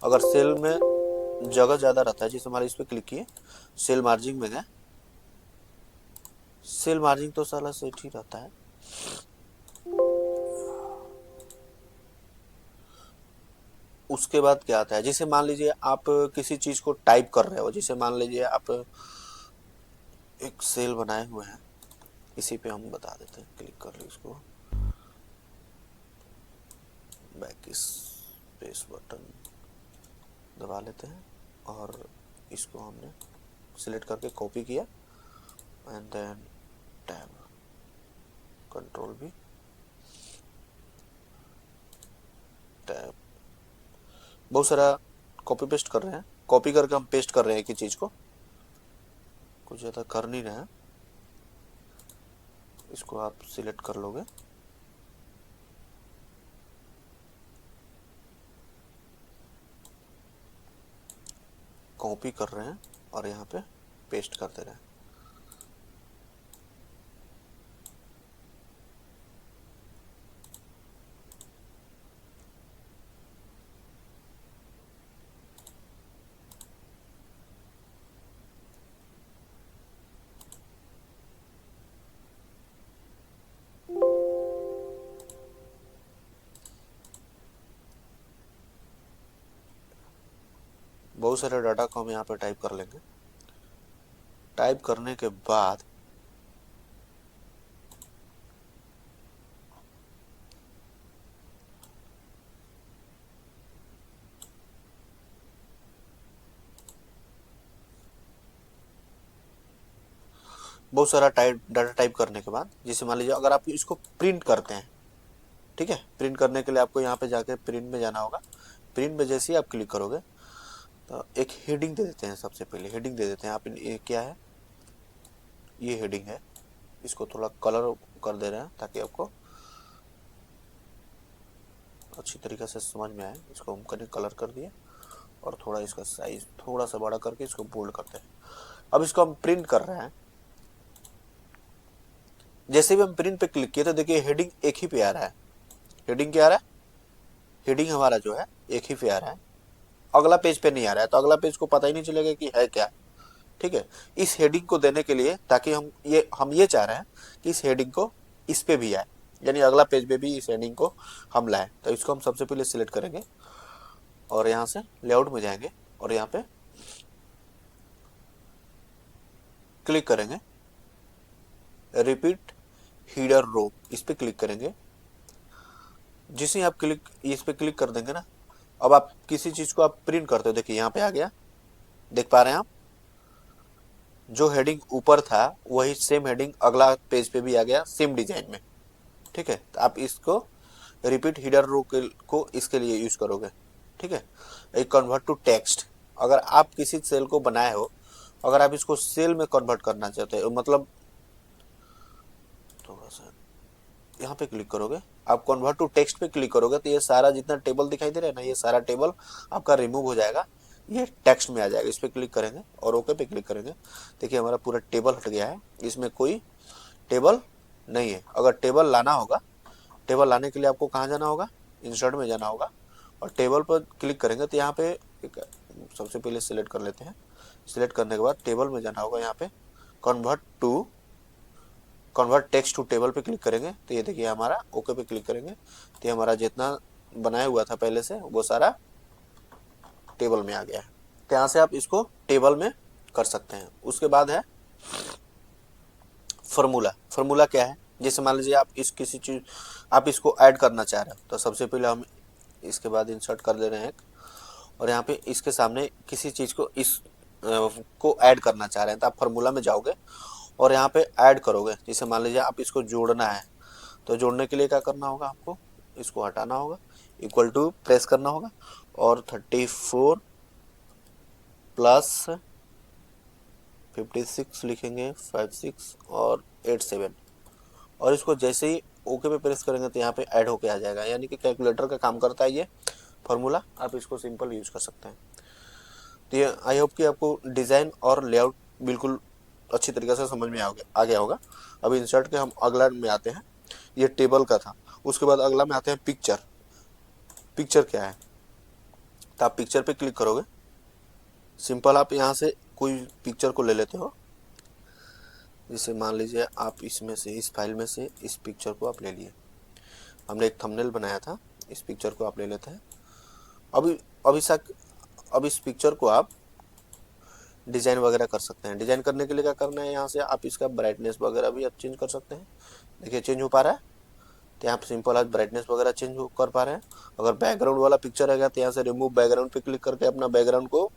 अगर सेल में जगह ज़्यादा रहता है, जैसे हमारे इस पे क्लिक किए, सेल मार्जिन में गए, सेल मार्जिन तो साला सेट ही रहता है। उसके बाद क्या आता है, जैसे मान लीजिए आप किसी चीज को टाइप कर रहे हो, जैसे मान लीजिए आप एक सेल बनाए हुए हैं, इसी पे हम बता देते हैं, क्लिक कर लो इसको, बैक स्पेस बटन दबा लेते हैं और इसको हमने सिलेक्ट करके कॉपी किया एंड देन टैब कंट्रोल भी टैब, बहुत सारा कॉपी पेस्ट कर रहे हैं, कॉपी करके हम पेस्ट कर रहे हैं एक ही चीज को, कुछ ज़्यादा कर नहीं रहे हैं। इसको आप सिलेक्ट कर लोगे, कॉपी कर रहे हैं और यहाँ पे पेस्ट कर दे रहे हैं। बहुत सारे डाटा को हम यहाँ पे टाइप कर लेंगे। टाइप करने के बाद बहुत सारा डाटा टाइप करने के बाद, जैसे मान लीजिए अगर आप इसको प्रिंट करते हैं, ठीक है, प्रिंट करने के लिए आपको यहाँ पे जाके प्रिंट में जाना होगा। प्रिंट में जैसे ही आप क्लिक करोगे तो एक हेडिंग दे देते हैं, सबसे पहले हेडिंग दे देते हैं। आप ये क्या है, ये हेडिंग है, इसको थोड़ा कलर कर दे रहे हैं ताकि आपको अच्छी तरीके से समझ में आए। इसको हम कहीं कलर कर दिए और थोड़ा इसका साइज थोड़ा सा बड़ा करके इसको बोल्ड करते हैं। अब इसको हम प्रिंट कर रहे हैं, जैसे भी हम प्रिंट पे क्लिक किए तो देखिए हेडिंग एक ही पे आ रहा है। हेडिंग क्या आ रहा है, हेडिंग हमारा जो है एक ही पे आ रहा है, अगला पेज पे नहीं आ रहा है, तो अगला पेज को पता ही नहीं चलेगा कि है क्या। ठीक है, इस हेडिंग को देने के लिए, ताकि हम ये चाह रहे हैं कि इस हेडिंग को इस पे भी आए, यानी अगला पेज पे भी इस हेडिंग को हम लाएं, तो इसको हम सबसे पहले सिलेक्ट करेंगे और यहाँ से लेआउट में जाएंगे और यहाँ पे क्लिक करेंगे, रिपीट हीडर रो, इस पे क्लिक करेंगे। जिसे आप इस पे क्लिक कर देंगे ना, अब आप किसी चीज को आप प्रिंट करते हो, देखिए यहाँ पे आ गया, देख पा रहे हैं आप, जो हेडिंग ऊपर था वही सेम हेडिंग अगला पेज पे भी आ गया सेम डिजाइन में। ठीक है, तो आप इसको रिपीट हीडर रो को इसके लिए यूज करोगे। ठीक है, एक कन्वर्ट टू टेक्स्ट, अगर आप किसी सेल को बनाए हो, अगर आप इसको सेल में कन्वर्ट करना चाहते हो, मतलब थोड़ा सा यहाँ पे क्लिक करोगे, आप कन्वर्ट टू टेक्स्ट पे क्लिक करोगे तो ये सारा जितना टेबल दिखाई दे रहा है ना, ये सारा टेबल आपका रिमूव हो जाएगा, ये टेक्स्ट में आ जाएगा। इस पे क्लिक करेंगे और ओके पे क्लिक करेंगे, देखिए हमारा पूरा टेबल हट गया है, इसमें कोई टेबल नहीं है। अगर टेबल लाना होगा, टेबल लाने के लिए आपको कहाँ जाना होगा, इंसर्ट में जाना होगा और टेबल पर क्लिक करेंगे तो यहाँ पे एक सबसे पहले सिलेक्ट कर लेते हैं। सिलेक्ट करने के बाद टेबल में जाना होगा, यहाँ पे कन्वर्ट टेक्स्ट टू टेबल पे क्लिक करेंगे तो ये देखिए हमारा ओके पे क्लिक करेंगे तो ये हमारा जितना बनाया हुआ था पहले से वो सारा टेबल में आ गया है। तो यहाँ से आप इसको टेबल में कर सकते हैं। उसके बाद है फॉर्मूला। फॉर्मूला क्या है, जैसे मान लीजिए आप इस किसी चीज आप इसको ऐड करना चाह रहे हो, तो सबसे पहले हम इसके बाद इंसर्ट कर दे रहे हैं एक, और यहाँ पे इसके सामने किसी चीज को इस को ऐड करना चाह रहे हैं तो आप फार्मूला में जाओगे और यहाँ पे ऐड करोगे। जैसे मान लीजिए आप इसको जोड़ना है, तो जोड़ने के लिए क्या करना होगा, आपको इसको हटाना होगा, इक्वल टू प्रेस करना होगा और 34 प्लस 56 लिखेंगे, 56 और 87, और इसको जैसे ही ओके पे प्रेस करेंगे तो यहाँ पे ऐड होके आ जाएगा। यानी कि कैलकुलेटर का काम करता है ये फार्मूला, आप इसको सिंपल यूज कर सकते हैं। तो ये आई होप कि आपको डिज़ाइन और लेआउट बिल्कुल अच्छी तरीके से समझ में आ गया होगा। अभी इंसर्ट के हम अगला में आते हैं, ये टेबल का था। उसके बाद अगला में आते हैं पिक्चर। पिक्चर क्या है, तो आप पिक्चर पे क्लिक करोगे, सिंपल आप यहाँ से कोई पिक्चर को ले लेते हो। जैसे मान लीजिए आप इसमें से, इस फाइल में से इस पिक्चर को आप ले लिए, हमने एक थंबनेल बनाया था, इस पिक्चर को आप ले लेते हैं। अब इस पिक्चर को आप डिज़ाइन वगैरह कर सकते हैं। डिज़ाइन करने के लिए क्या करना है, यहाँ से आप इसका ब्राइटनेस वगैरह भी आप चेंज कर सकते हैं। देखिए चेंज हो पा रहा है, तो यहाँ पर सिंपल आप ब्राइटनेस वगैरह चेंज कर पा रहे हैं। अगर बैकग्राउंड वाला पिक्चर रहेगा तो यहाँ से रिमूव बैकग्राउंड पे क्लिक करके अपना बैकग्राउंड को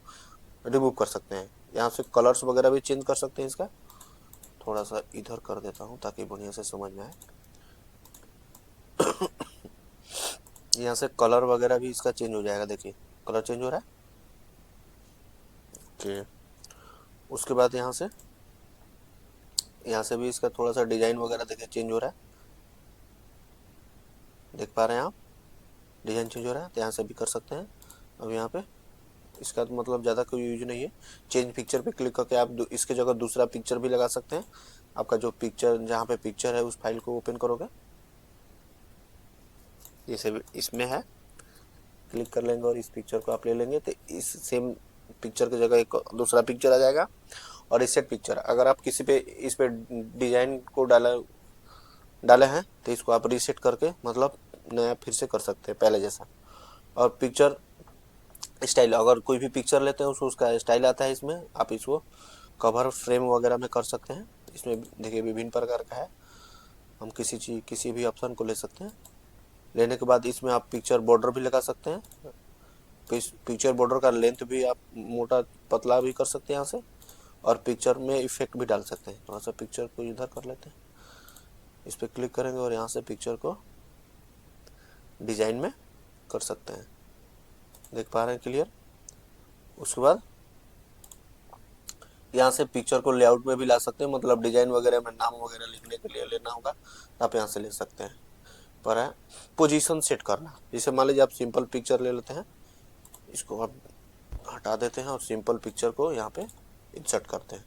रिमूव कर सकते हैं। यहाँ से कलर्स वगैरह भी चेंज कर सकते हैं। इसका थोड़ा सा इधर कर देता हूँ ताकि बढ़िया से समझ में आए। यहाँ से कलर वगैरह भी इसका चेंज हो जाएगा, देखिए कलर चेंज हो रहा है। ओके, उसके बाद यहाँ से भी इसका थोड़ा सा डिजाइन वगैरह देखिए चेंज हो रहा है, देख पा रहे हैं आप, डिजाइन चेंज हो रहा है। तो यहाँ से भी कर सकते हैं। अब यहाँ पे इसका तो मतलब ज़्यादा कोई यूज नहीं है। चेंज पिक्चर पे क्लिक करके आप इसके जगह दूसरा पिक्चर भी लगा सकते हैं। आपका जो पिक्चर, जहाँ पे पिक्चर है उस फाइल को ओपन करोगे, जैसे इसमें है, क्लिक कर लेंगे और इस पिक्चर को आप ले लेंगे तो इस सेम पिक्चर की जगह एक दूसरा पिक्चर आ जाएगा। और रीसेट पिक्चर, अगर आप किसी पे इस पे डिजाइन को डाले हैं तो इसको आप रीसेट करके मतलब नया फिर से कर सकते हैं पहले जैसा। और पिक्चर स्टाइल, अगर कोई भी पिक्चर लेते हैं उसका स्टाइल आता है इसमें, आप इसको कवर फ्रेम वगैरह में कर सकते हैं। इसमें देखिए विभिन्न प्रकार का है, हम किसी भी ऑप्शन को ले सकते हैं। लेने के बाद इसमें आप पिक्चर बॉर्डर भी लगा सकते हैं। पिक्चर बॉर्डर का लेंथ भी आप मोटा पतला भी कर सकते हैं यहाँ से, और पिक्चर में इफेक्ट भी डाल सकते हैं। थोड़ा सा पिक्चर को इधर कर लेते हैं, इस पर क्लिक करेंगे और यहाँ से पिक्चर को डिजाइन में कर सकते हैं, देख पा रहे हैं क्लियर। उसके बाद यहाँ से पिक्चर को लेआउट में भी ला सकते हैं, मतलब डिजाइन वगैरह में नाम वगैरह लिखने के लिए लेना होगा तो आप यहाँ से ले सकते हैं। पर है पोजीशन सेट करना, जैसे मान लीजिए आप सिंपल पिक्चर ले लेते हैं, इसको आप हटा देते हैं और सिंपल पिक्चर को यहाँ पे इंसर्ट करते हैं।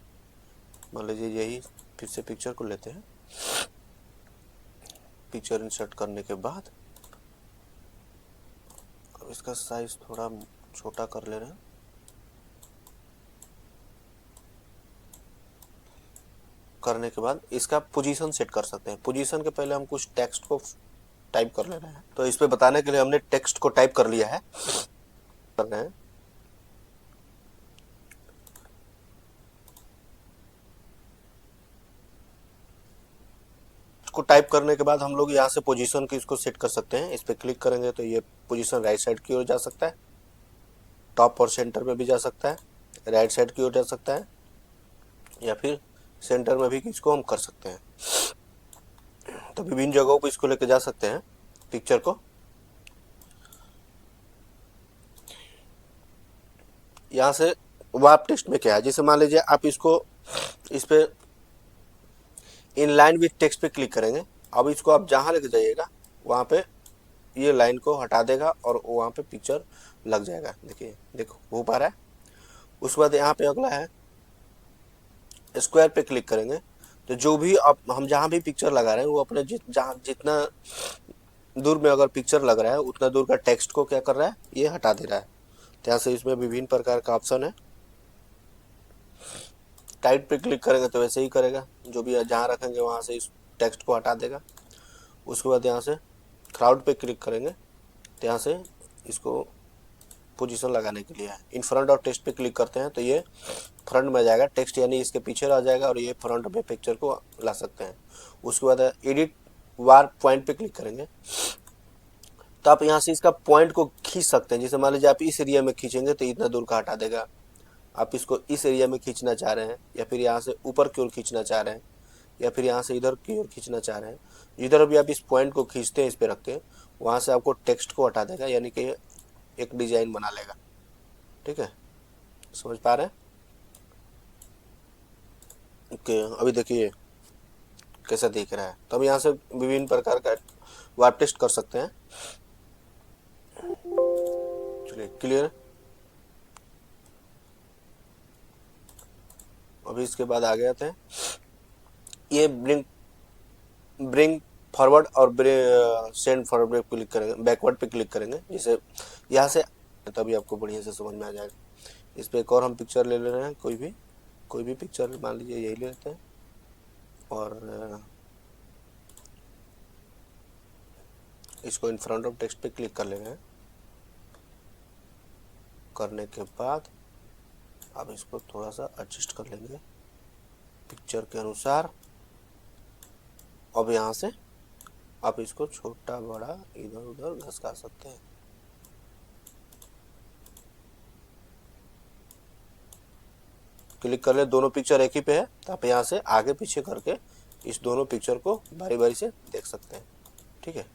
मान लीजिए यही फिर से पिक्चर को लेते हैं, पिक्चर इंसर्ट करने के बाद अब इसका साइज थोड़ा छोटा कर ले रहे हैं। करने के बाद इसका पोजीशन सेट कर सकते हैं। पोजीशन के पहले हम कुछ टेक्स्ट को टाइप कर ले रहे हैं, तो इस पे बताने के लिए हमने टेक्स्ट को टाइप कर लिया है, कर रहे हैं। इसको टाइप करने के बाद हम लोग यहाँ से पोजीशन की इसको सेट कर सकते हैं। इस पे क्लिक करेंगे तो ये पोजीशन राइट साइड की ओर जा सकता है। टॉप और सेंटर में भी जा सकता है, राइट साइड की ओर जा सकता है, या फिर सेंटर में भी इसको हम कर सकते हैं। तो विभिन्न जगहों पर इसको लेके जा सकते हैं पिक्चर को। यहाँ से वार्प टेक्स्ट में क्या है, जैसे मान लीजिए आप इसको इस पे इनलाइन विथ टेक्स्ट पे क्लिक करेंगे। अब इसको आप जहाँ लेके जाइएगा वहाँ पे ये लाइन को हटा देगा और वहाँ पे पिक्चर लग जाएगा। देखिए, देखो हो पा रहा है। उसके बाद यहाँ पे अगला है स्क्वायर पे क्लिक करेंगे, तो जो भी आप हम जहाँ भी पिक्चर लगा रहे हैं वो अपने जितना दूर में अगर पिक्चर लग रहा है उतना दूर का टेक्स्ट को क्या कर रहा है, ये हटा दे रहा है। तो यहाँ से इसमें विभिन्न प्रकार का ऑप्शन है। टाइट पे क्लिक करेंगे तो वैसे ही करेगा, जो भी जहाँ रखेंगे वहाँ से इस टेक्स्ट को हटा देगा। उसके बाद यहाँ से क्राउड पे क्लिक करेंगे तो यहाँ से इसको पोजीशन लगाने के लिए है। इन फ्रंट और टेक्स्ट पे क्लिक करते हैं तो ये फ्रंट में आ जाएगा टेक्स्ट, यानी इसके पीछे रह जाएगा और ये फ्रंट में पिक्चर को ला सकते हैं। उसके बाद एडिट वार पॉइंट पे क्लिक करेंगे तो आप यहाँ से इसका पॉइंट को खींच सकते हैं। जैसे मान लीजिए आप इस एरिया में खींचेंगे तो इतना दूर का हटा देगा। आप इसको इस एरिया में खींचना चाह रहे हैं, या फिर यहाँ से ऊपर की ओर खींचना चाह रहे हैं, या फिर यहाँ से इधर की ओर खींचना चाह रहे हैं, जिधर भी आप इस पॉइंट को खींचते हैं, इस पे रखते हैं, वहाँ से आपको टेक्स्ट को हटा देगा, यानी कि एक डिजाइन बना लेगा। ठीक है, समझ पा रहे हैं? ओके, अभी देखिए कैसा दिख रहा है। तो हम यहाँ से विभिन्न प्रकार का वार्प टेक्स्ट कर सकते हैं। चलिए, क्लियर। अभी इसके बाद आ गए थे ये ब्रिंग फॉरवर्ड और सेंड फॉरवर्ड पे क्लिक करेंगे, बैकवर्ड पे क्लिक करेंगे। जैसे यहाँ से तभी आपको बढ़िया से समझ में आ जाएगा। इस पे एक और हम पिक्चर ले रहे हैं, कोई भी पिक्चर मान लीजिए यही ले लेते हैं, और इसको इन फ्रंट ऑफ टेक्स्ट पे क्लिक कर ले रहे हैं। करने के बाद अब इसको थोड़ा सा एडजस्ट कर लेंगे पिक्चर के अनुसार। अब यहाँ से आप इसको छोटा बड़ा इधर उधर घसका सकते हैं। क्लिक कर ले, दोनों पिक्चर एक ही पे है, तो आप यहाँ से आगे पीछे करके इस दोनों पिक्चर को बारी बारी से देख सकते हैं। ठीक है,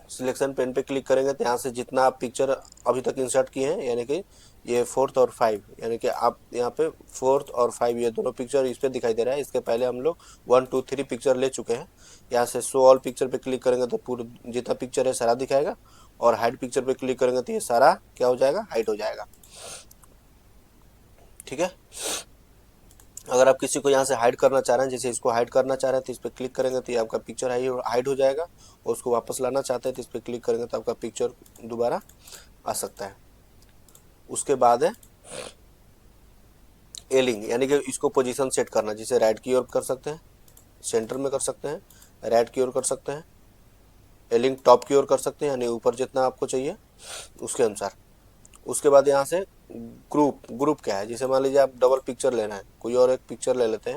सिलेक्शन पेन पे क्लिक करेंगे तो यहाँ से जितना आप पिक्चर अभी तक इंसर्ट किए हैं, यानी कि ये 4th और 5, यानी कि आप यहाँ पे 4th और 5 ये दोनों पिक्चर इस पे दिखाई दे रहा है। इसके पहले हम लोग 1 2 3 पिक्चर ले चुके हैं। यहाँ से शो ऑल पिक्चर पे क्लिक करेंगे तो पूरा जितना पिक्चर है सारा दिखाएगा, और हाइड पिक्चर पे क्लिक करेंगे तो ये सारा क्या हो जाएगा, हाइड हो जाएगा। ठीक है, अगर आप किसी को यहाँ से हाइड करना चाह रहे हैं, जैसे इसको हाइड करना चाह रहे हैं तो इस पर क्लिक करेंगे तो ये आपका पिक्चर हाइड हो जाएगा, और उसको वापस लाना चाहते हैं तो इस पर क्लिक करेंगे तो आपका पिक्चर दोबारा आ सकता है। उसके बाद है एलिंग, यानी कि इसको पोजीशन सेट करना, जिसे राइट की ओर कर सकते हैं, सेंटर में कर सकते हैं, राइट की ओर कर सकते हैं, एलिंग टॉप की ओर कर सकते हैं, यानी ऊपर जितना आपको चाहिए उसके अनुसार। उसके बाद यहाँ से ग्रुप क्या है, जैसे मान लीजिए आप डबल पिक्चर लेना है, कोई और एक पिक्चर ले लेते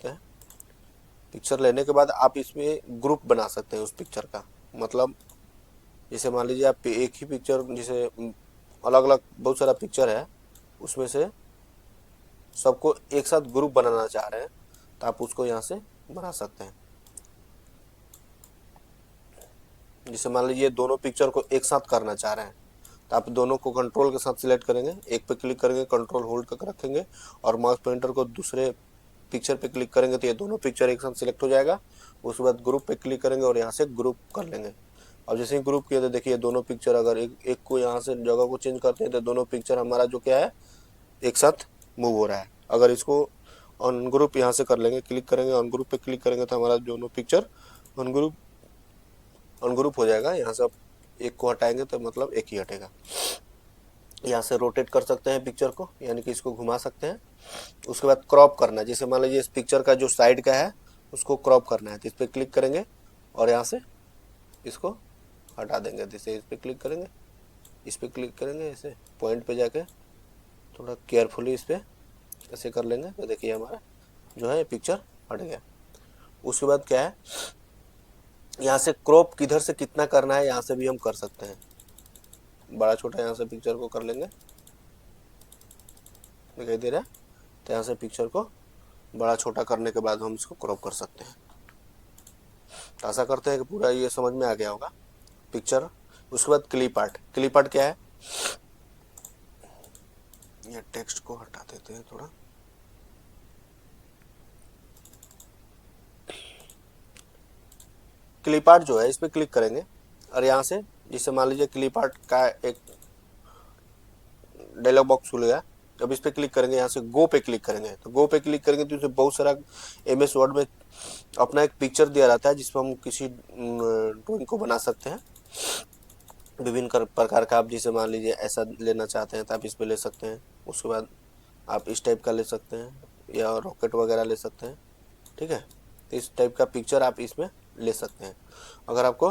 हैं, पिक्चर लेने के बाद आप इसमें ग्रुप बना सकते हैं उस पिक्चर का। मतलब जैसे मान लीजिए आप एक ही पिक्चर, जैसे अलग अलग बहुत सारा पिक्चर है, उसमें से सबको एक साथ ग्रुप बनाना चाह रहे हैं तो आप उसको यहाँ से बना सकते हैं। जैसे मान लीजिए दोनों पिक्चर को एक साथ करना चाह रहे हैं तो आप दोनों को कंट्रोल के साथ सिलेक्ट करेंगे, एक पे क्लिक करेंगे, कंट्रोल होल्ड करके रखेंगे, और माउस पॉइंटर को दूसरे पिक्चर पे क्लिक करेंगे तो ये दोनों पिक्चर एक साथ सिलेक्ट हो जाएगा। उसके बाद ग्रुप पे क्लिक करेंगे और यहाँ से ग्रुप कर लेंगे। अब जैसे ही ग्रुप किया तो देखिए दोनों पिक्चर, अगर एक को यहाँ से जगह को चेंज करते हैं तो दोनों पिक्चर हमारा जो क्या है एक साथ मूव हो रहा है। अगर इसको अनग्रुप यहाँ से कर लेंगे, क्लिक करेंगे, अनग्रुप पे क्लिक करेंगे तो हमारा दोनों पिक्चर अनग्रुप हो जाएगा। यहाँ से आप एक को हटाएंगे तो मतलब एक ही हटेगा। यहाँ से रोटेट कर सकते हैं पिक्चर को, यानी कि इसको घुमा सकते हैं। उसके बाद क्रॉप करना, जैसे मान लीजिए इस पिक्चर का जो साइड का है उसको क्रॉप करना है तो इस पर क्लिक करेंगे और यहाँ से इसको हटा देंगे। जैसे इस पर क्लिक करेंगे, इस पर क्लिक करेंगे, ऐसे पॉइंट पे जाके थोड़ा केयरफुली इस पर ऐसे कर लेंगे तो देखिए हमारा जो है पिक्चर हट गया। उसके बाद क्या है, यहाँ से क्रॉप किधर से कितना करना है यहाँ से भी हम कर सकते हैं। बड़ा छोटा यहाँ से पिक्चर को कर लेंगे, दिखाई दे रहा है। तो यहाँ से पिक्चर को बड़ा छोटा करने के बाद हम इसको क्रॉप कर सकते हैं। तो आशा करते हैं कि पूरा ये समझ में आ गया होगा पिक्चर। उसके बाद क्लिप आर्ट। क्लिप आर्ट क्या है, ये टेक्स्ट को हटा देते हैं थोड़ा। क्लिप आर्ट जो है इस पर क्लिक करेंगे और यहाँ से जिससे मान लीजिए क्लिप आर्ट का एक डायलॉग बॉक्स खुलेगा। अब इस पे क्लिक करेंगे, यहाँ से गो पे क्लिक करेंगे। तो गो पे क्लिक करेंगे तो इसमें बहुत सारा MS वर्ड में अपना एक पिक्चर दिया रहता है जिसमें हम किसी ड्राइंग को बना सकते हैं विभिन्न प्रकार का। आप जिसे मान लीजिए ऐसा लेना चाहते हैं तो आप इस पे ले सकते हैं। उसके बाद आप इस टाइप का ले सकते हैं या रॉकेट वगैरह ले सकते हैं, ठीक है। तो इस टाइप का पिक्चर आप इसमें ले सकते हैं। अगर आपको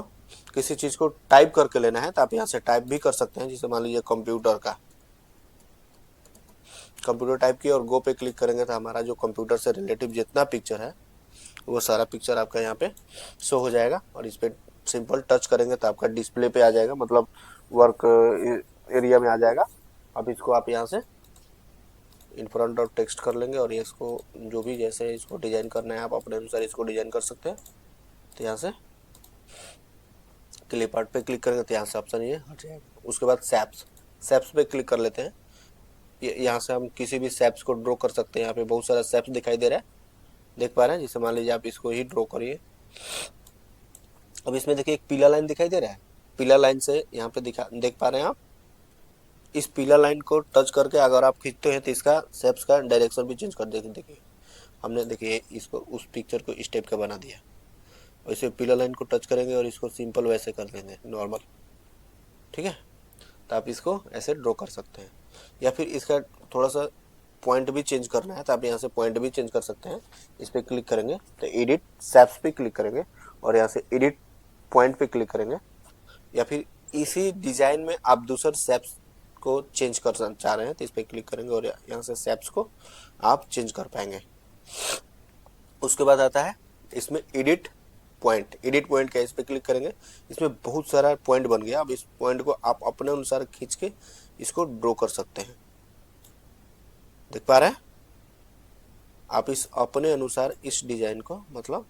किसी चीज़ को टाइप करके लेना है तो आप यहाँ से टाइप भी कर सकते हैं। जिसे मान लीजिए कंप्यूटर का, कंप्यूटर टाइप की और गो पे क्लिक करेंगे तो हमारा जो कंप्यूटर से रिलेटिव जितना पिक्चर है वो सारा पिक्चर आपका यहाँ पे शो हो जाएगा। और इस पर सिंपल टच करेंगे तो आपका डिस्प्ले पे आ जाएगा, मतलब वर्क एरिया में आ जाएगा। अब इसको आप यहाँ से इन फ्रंट और टेक्स्ट कर लेंगे और इसको जो भी जैसे इसको डिजाइन करना है आप अपने अनुसार इसको डिजाइन कर सकते हैं। तो यहाँ से क्लिप आर्ट पे क्लिक करेंगे तो यहाँ से ऑप्शन ये हट जाएगा। उसके बाद सैप्स, सैप्स पे क्लिक कर लेते हैं। यहाँ से हम किसी भी सैप्स को ड्रॉ कर सकते हैं। यहाँ पे बहुत सारा सैप्स दिखाई दे रहा है, देख पा रहे हैं। जैसे मान लीजिए आप इसको ही ड्रॉ करिए। अब इसमें देखिए एक पीला लाइन दिखाई दे रहा है, पीला लाइन से यहाँ पे देख पा रहे हैं आप। इस पीला लाइन को टच करके अगर आप खींचते हैं तो इसका शेप्स का डायरेक्शन भी चेंज कर देंगे। देखिए हमने देखिए इसको उस पिक्चर को इस टाइप का बना दिया। और इसे पीला लाइन को टच करेंगे और इसको सिंपल वैसे कर देंगे नॉर्मल, ठीक है। तो आप इसको ऐसे ड्रॉ कर सकते हैं। या फिर इसका थोड़ा सा पॉइंट भी चेंज करना है तो आप यहाँ से पॉइंट भी चेंज कर सकते हैं। इस पर क्लिक करेंगे तो एडिट शेप्स पे क्लिक करेंगे और यहाँ से एडिट पॉइंट पे क्लिक करेंगे। या फिर इसी डिजाइन में आप दूसरे शेप्स को चेंज कर चाह रहे हैं तो इस पर क्लिक करेंगे और यहाँ से शेप्स को आप चेंज कर पाएंगे। उसके बाद आता है इसमें एडिट पॉइंट। एडिट पॉइंट का इस पर क्लिक करेंगे, इसमें बहुत सारा पॉइंट बन गया। अब इस पॉइंट को आप अपने अनुसार खींच के इसको ड्रॉ कर सकते हैं, देख पा रहे हैं आप। इस अपने अनुसार इस डिजाइन को, मतलब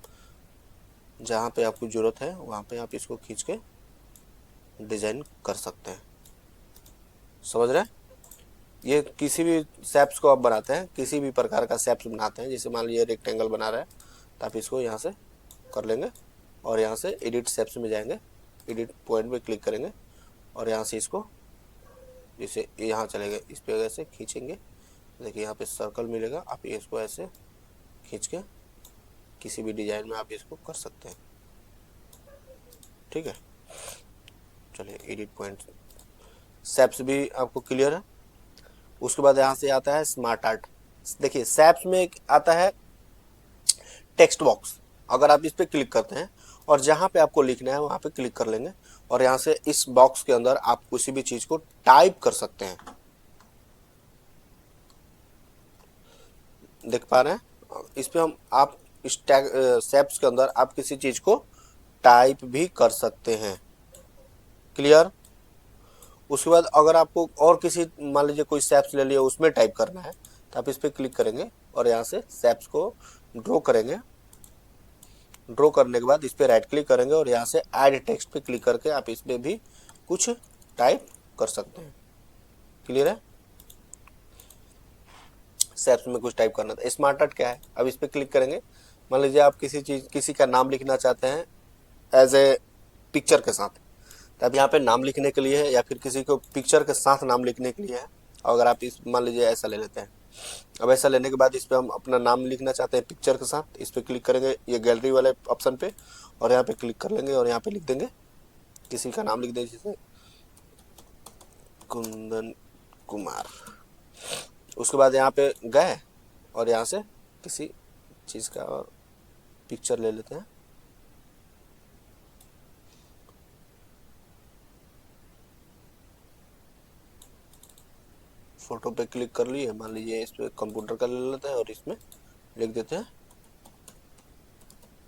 जहाँ पे आपको जरूरत है वहाँ पे आप इसको खींच के डिजाइन कर सकते हैं, समझ रहे हैं। ये किसी भी शेप्स को आप बनाते हैं, किसी भी प्रकार का शेप्स बनाते हैं, जैसे मान लीजिए रेक्टेंगल बना रहे हैं तो आप इसको यहाँ से कर लेंगे और यहाँ से एडिट शेप्स में जाएंगे, एडिट पॉइंट पे क्लिक करेंगे और यहाँ से इसको जैसे यहाँ चलेंगे, इस पे ऐसे खींचेंगे। देखिए यहाँ पे सर्कल मिलेगा, आप इसको ऐसे खींच के किसी भी डिजाइन में आप इसको कर सकते हैं, ठीक है। चलिए एडिट पॉइंट शेप्स भी आपको क्लियर है। उसके बाद यहाँ से आता है स्मार्ट आर्ट। देखिए शेप्स में एक आता है टेक्स्ट बॉक्स। अगर आप इस पे क्लिक करते हैं और जहाँ पे आपको लिखना है वहाँ पे क्लिक कर लेंगे और यहाँ से इस बॉक्स के अंदर आप किसी भी चीज को टाइप कर सकते हैं, देख पा रहे हैं। इस पे हम आप इस टैग शेप्स के अंदर आप किसी चीज को टाइप भी कर सकते हैं, क्लियर। उसके बाद अगर आपको और किसी मान लीजिए कोई शेप्स ले लिया उसमें टाइप करना है तो आप इस पर क्लिक करेंगे और यहाँ से शेप्स को ड्रॉ करेंगे। ड्रॉ करने के बाद इस पर राइट क्लिक करेंगे और यहाँ से ऐड टेक्स्ट पे क्लिक करके आप इस पर भी कुछ टाइप कर सकते हैं, क्लियर है। शेप्स में कुछ टाइप करना था। स्मार्ट आर्ट क्या है, अब इस पर क्लिक करेंगे। मान लीजिए आप किसी का नाम लिखना चाहते हैं एज ए पिक्चर के साथ, तो अब यहाँ पे नाम लिखने के लिए है या फिर किसी को पिक्चर के साथ नाम लिखने के लिए है। अगर आप इस मान लीजिए ऐसा ले लेते हैं। अब ऐसा लेने के बाद इस पर हम अपना नाम लिखना चाहते हैं पिक्चर के साथ, इस पर क्लिक करेंगे ये गैलरी वाले ऑप्शन पे और यहाँ पे क्लिक कर लेंगे और यहाँ पे लिख देंगे, किसी का नाम लिख देंगे जैसे कुंदन कुमार। उसके बाद यहाँ पे गए और यहाँ से किसी चीज़ का और पिक्चर ले लेते हैं। फोटो पे क्लिक कर लिए, मान लीजिए इस पे कंप्यूटर का ले लेते हैं और इसमें लिख देते हैं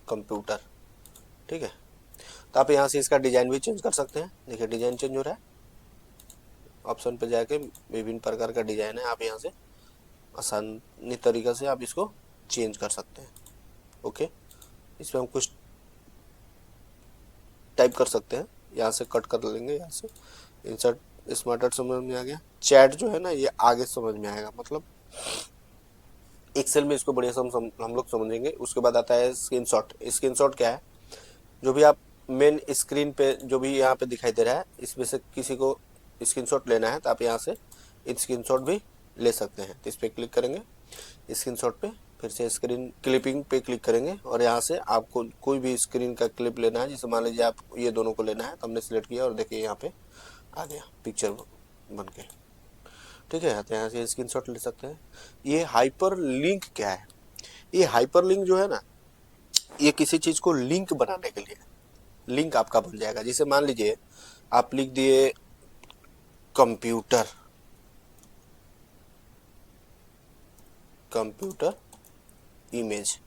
कंप्यूटर, ठीक है। तो आप यहाँ से इसका डिजाइन भी चेंज कर सकते हैं। देखिए डिजाइन चेंज हो रहा है, ऑप्शन पे जाके विभिन्न प्रकार का डिजाइन है, आप यहाँ से आसानी तरीका से आप इसको चेंज कर सकते हैं। ओके, इसमें हम कुछ टाइप कर सकते हैं, यहाँ से कट कर लेंगे, यहाँ से इंसर्ट स्मार्टर समझ में आ गया। चैट जो है ना ये आगे समझ में आएगा, मतलब एक्सेल में इसको बढ़िया हम लोग समझेंगे। उसके बाद आता है स्क्रीनशॉट। स्क्रीनशॉट क्या है, जो भी आप मेन स्क्रीन पे जो भी यहाँ पे दिखाई दे रहा है इसमें से किसी को स्क्रीनशॉट लेना है तो आप यहाँ से स्क्रीनशॉट भी ले सकते हैं। तो इस पर क्लिक करेंगे स्क्रीनशॉट पे, फिर से स्क्रीन क्लिपिंग पे क्लिक करेंगे और यहाँ से आपको कोई भी स्क्रीन का क्लिप लेना है, जैसे मान लीजिए आप ये दोनों को लेना है तो हमने सिलेक्ट किया और देखिए यहाँ पे आ गया पिक्चर बन के। ठीक है, तो यहाँ से स्क्रीनशॉट ले सकते हैं। ये हाइपर लिंक क्या है, ये हाइपर लिंक जो है ना ये किसी चीज को लिंक बनाने के लिए लिंक आपका बन जाएगा। जैसे मान लीजिए आप लिख दिए कंप्यूटर इमेज,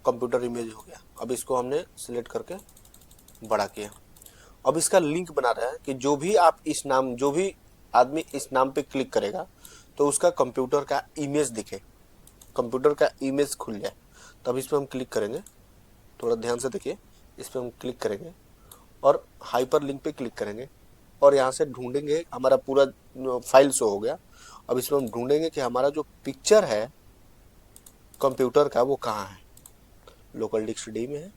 कंप्यूटर इमेज हो गया। अब इसको हमने सिलेक्ट करके बड़ा किया। अब इसका लिंक बना रहा है कि जो भी आदमी इस नाम पे क्लिक करेगा तो उसका कंप्यूटर का इमेज दिखे, कंप्यूटर का इमेज खुल जाए। तब इस पर हम क्लिक करेंगे, थोड़ा ध्यान से देखिए, इस पर हम क्लिक करेंगे और हाइपर लिंक पे क्लिक करेंगे और यहाँ से ढूंढेंगे, हमारा पूरा फाइल शो हो गया। अब इसमें हम ढूंढेंगे कि हमारा जो पिक्चर है कंप्यूटर का वो कहाँ है। लोकल डिस्क डी में है,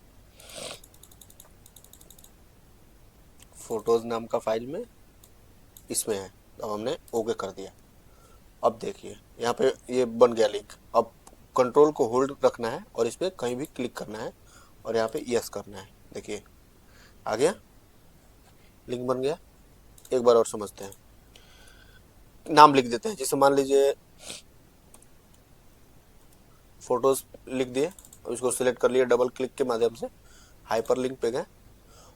फोटोज नाम का फाइल में इसमें है। अब हमने ओके कर दिया। अब देखिए यहाँ पे ये बन गया लिंक। अब कंट्रोल को होल्ड रखना है और इस पर कहीं भी क्लिक करना है और यहाँ पे यस करना है। देखिए आ गया, लिंक बन गया। एक बार और समझते हैं, नाम लिख देते हैं। जैसे मान लीजिए फोटोज लिख दिए, इसको सिलेक्ट कर लिया, डबल क्लिक के माध्यम से हाइपर लिंक पे गए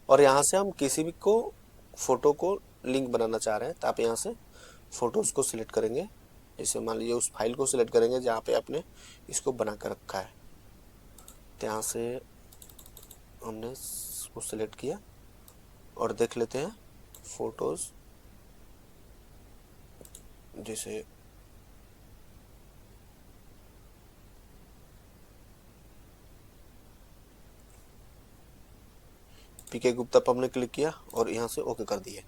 और यहाँ से हम किसी भी को फोटो को लिंक बनाना चाह रहे हैं तो आप यहाँ से फोटोज को सिलेक्ट करेंगे। जैसे मान लीजिए उस फाइल को सिलेक्ट करेंगे जहाँ पे आपने इसको बना कर रखा है, तो यहाँ से हमने इसको सिलेक्ट किया और देख लेते हैं फोटोज। जैसे पीके गुप्ता पर हमने क्लिक किया और यहाँ से ओके कर दिए।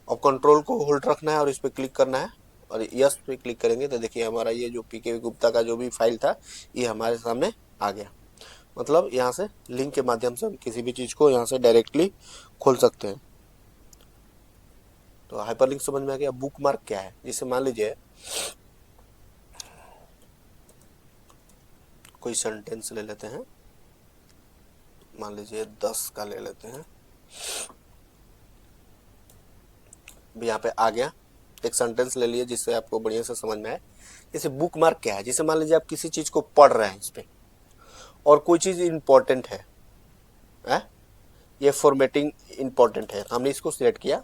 अब कंट्रोल को होल्ड रखना है और इस पर क्लिक करना है और यस पे क्लिक करेंगे तो देखिए हमारा ये जो पीके गुप्ता का जो भी फाइल था ये हमारे सामने आ गया। मतलब यहाँ से लिंक के माध्यम से हम किसी भी चीज़ को यहाँ से डायरेक्टली खोल सकते हैं। तो हाइपरलिंक समझ में आ गया। बुक मार्क क्या है, जैसे मान लीजिए कोई सेंटेंस ले लेते हैं, मान लीजिए 10 का ले लेते हैं। यहाँ पे आ गया, एक सेंटेंस ले लिए जिससे आपको बढ़िया से समझ में आए। जैसे बुक मार्क क्या है, जैसे मान लीजिए आप किसी चीज को पढ़ रहे हैं इस पे और कोई चीज इंपॉर्टेंट है, ये फॉर्मेटिंग इंपॉर्टेंट है, तो हमने इसको सिलेक्ट किया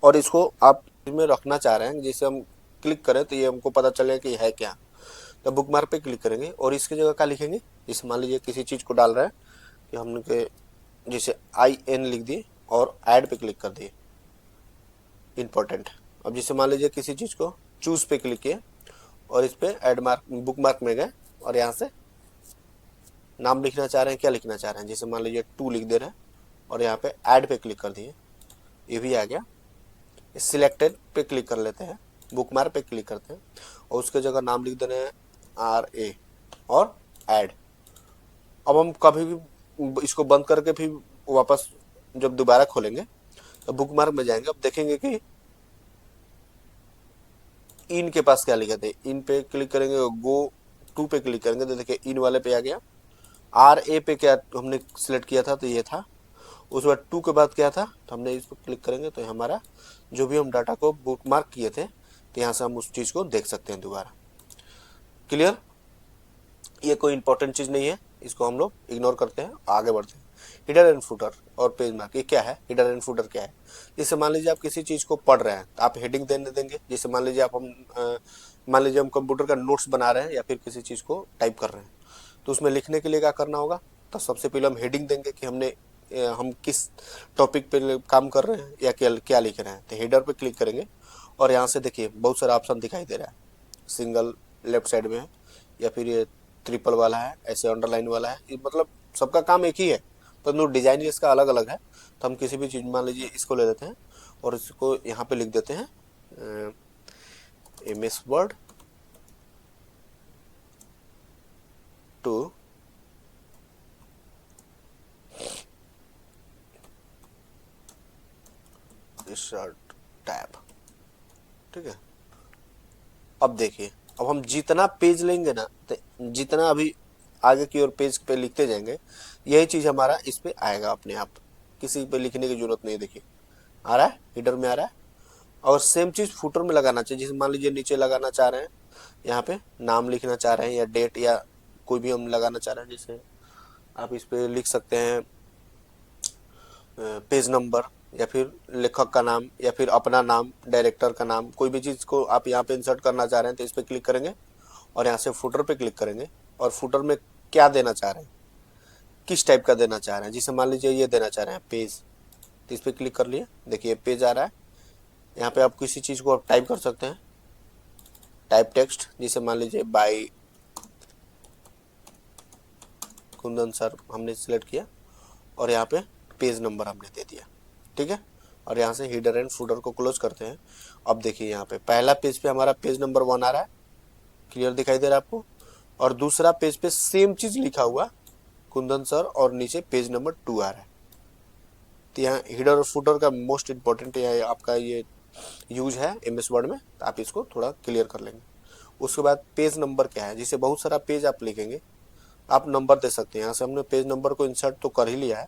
और इसको आप इसमें रखना चाह रहे हैं। जैसे हम क्लिक करें तो ये हमको पता चले कि है क्या, तो बुक मार्क पे क्लिक करेंगे और इसकी जगह क्या लिखेंगे। जैसे मान लीजिए किसी चीज को डाल रहे हैं कि हमने जैसे IN लिख दिए और ऐड पे क्लिक कर दिए, इंपॉर्टेंट। अब जैसे मान लीजिए किसी चीज को चूज पे क्लिक किए और इस पे ऐड मार्क बुक मार्क में गए और यहाँ से नाम लिखना चाह रहे हैं, क्या लिखना चाह रहे हैं, जैसे मान लीजिए 2 लिख दे रहे हैं और यहाँ पे ऐड पे क्लिक कर दिए, ये भी आ गया। सिलेक्टेड पे क्लिक कर लेते हैं, बुक मार्क पे क्लिक करते हैं और उसके जगह नाम लिख दे रहे हैं RA और ऐड। अब हम कभी भी इसको बंद करके फिर वापस जब दोबारा खोलेंगे तो बुक मार्क में जाएंगे। अब देखेंगे कि इन के पास क्या लिखा थे, इन पे क्लिक करेंगे, गो टू पे क्लिक करेंगे तो देखिए इन वाले पे आ गया। RA पे क्या हमने सिलेक्ट किया था तो ये था, उस बाद 2 के बाद क्या था तो हमने इस पर क्लिक करेंगे तो हमारा जो भी हम डाटा को बुक मार्क किए थे तो यहाँ से हम उस चीज़ को देख सकते हैं दोबारा। क्लियर, ये कोई इंपॉर्टेंट चीज़ नहीं है, इसको हम लोग इग्नोर करते हैं, आगे बढ़ते हैं। हिडर एंड फुटर और पेज मार्क, ये क्या है, हिडर एंड फुटर क्या है। जैसे मान लीजिए आप किसी चीज़ को पढ़ रहे हैं तो आप हेडिंग देने देंगे। जैसे मान लीजिए मान लीजिए हम कंप्यूटर का नोट्स बना रहे हैं या फिर किसी चीज़ को टाइप कर रहे हैं तो उसमें लिखने के लिए क्या करना होगा, तो सबसे पहले हम हेडिंग देंगे कि हमने हम किस टॉपिक पे काम कर रहे हैं या क्या क्या लिख रहे हैं। तो हेडर पे क्लिक करेंगे और यहाँ से देखिए बहुत सारा ऑप्शन दिखाई दे रहा है। सिंगल लेफ्ट साइड में है, या फिर ये ट्रिपल वाला है, ऐसे अंडरलाइन वाला है, ये मतलब सबका काम एक ही है, परंतु डिजाइन इसका अलग अलग है। तो हम किसी भी चीज, मान लीजिए इसको ले लेते हैं और इसको यहाँ पे लिख देते हैं MS Word to insert tab. ठीक है, अब देखिए, अब हम जितना पेज लेंगे ना, तो जितना अभी आगे की ओर पेज पे लिखते जाएंगे, यही चीज हमारा इस पे आएगा अपने आप, किसी पे लिखने की जरूरत नहीं है। देखिए आ रहा है, हेडर में आ रहा है। और सेम चीज फुटर में लगाना चाहिए। जैसे मान लीजिए नीचे लगाना चाह रहे हैं, यहाँ पे नाम लिखना चाह रहे हैं या डेट या कोई भी हम लगाना चाह रहे हैं, जैसे आप इस पे लिख सकते हैं पेज नंबर, या फिर लेखक का नाम, या फिर अपना नाम, डायरेक्टर का नाम, कोई भी चीज़ को आप यहाँ पे इंसर्ट करना चाह रहे हैं तो इस पर क्लिक करेंगे और यहाँ से फुटर पे क्लिक करेंगे और फुटर में क्या देना चाह रहे हैं, किस टाइप का देना चाह रहे हैं। जिसे मान लीजिए ये देना चाह रहे हैं पेज, तो इस पर क्लिक कर लिए, देखिए पेज आ रहा है। यहाँ पे आप किसी चीज़ को आप टाइप कर सकते हैं, टाइप टेक्स्ट, जिसे मान लीजिए बाई कुंदन सर हमने सिलेक्ट किया और यहाँ पे पेज नंबर हमने दे दिया। ठीक है, और यहाँ से हेडर एंड फुटर को क्लोज करते हैं। अब देखिए यहाँ पे पहला पेज पे हमारा पेज नंबर 1 आ रहा है, क्लियर दिखाई दे रहा है आपको। और दूसरा पेज पे सेम चीज लिखा हुआ कुंदन सर और नीचे पेज नंबर 2 आ रहा है। तो यहाँ हेडर और फुटर का मोस्ट इंपॉर्टेंट आपका ये यूज है MS वर्ड में, तो आप इसको थोड़ा क्लियर कर लेंगे। उसके बाद पेज नंबर क्या है, जिसे बहुत सारा पेज आप लिखेंगे, आप नंबर दे सकते हैं। यहाँ से हमने पेज नंबर को इंसर्ट तो कर ही लिया है,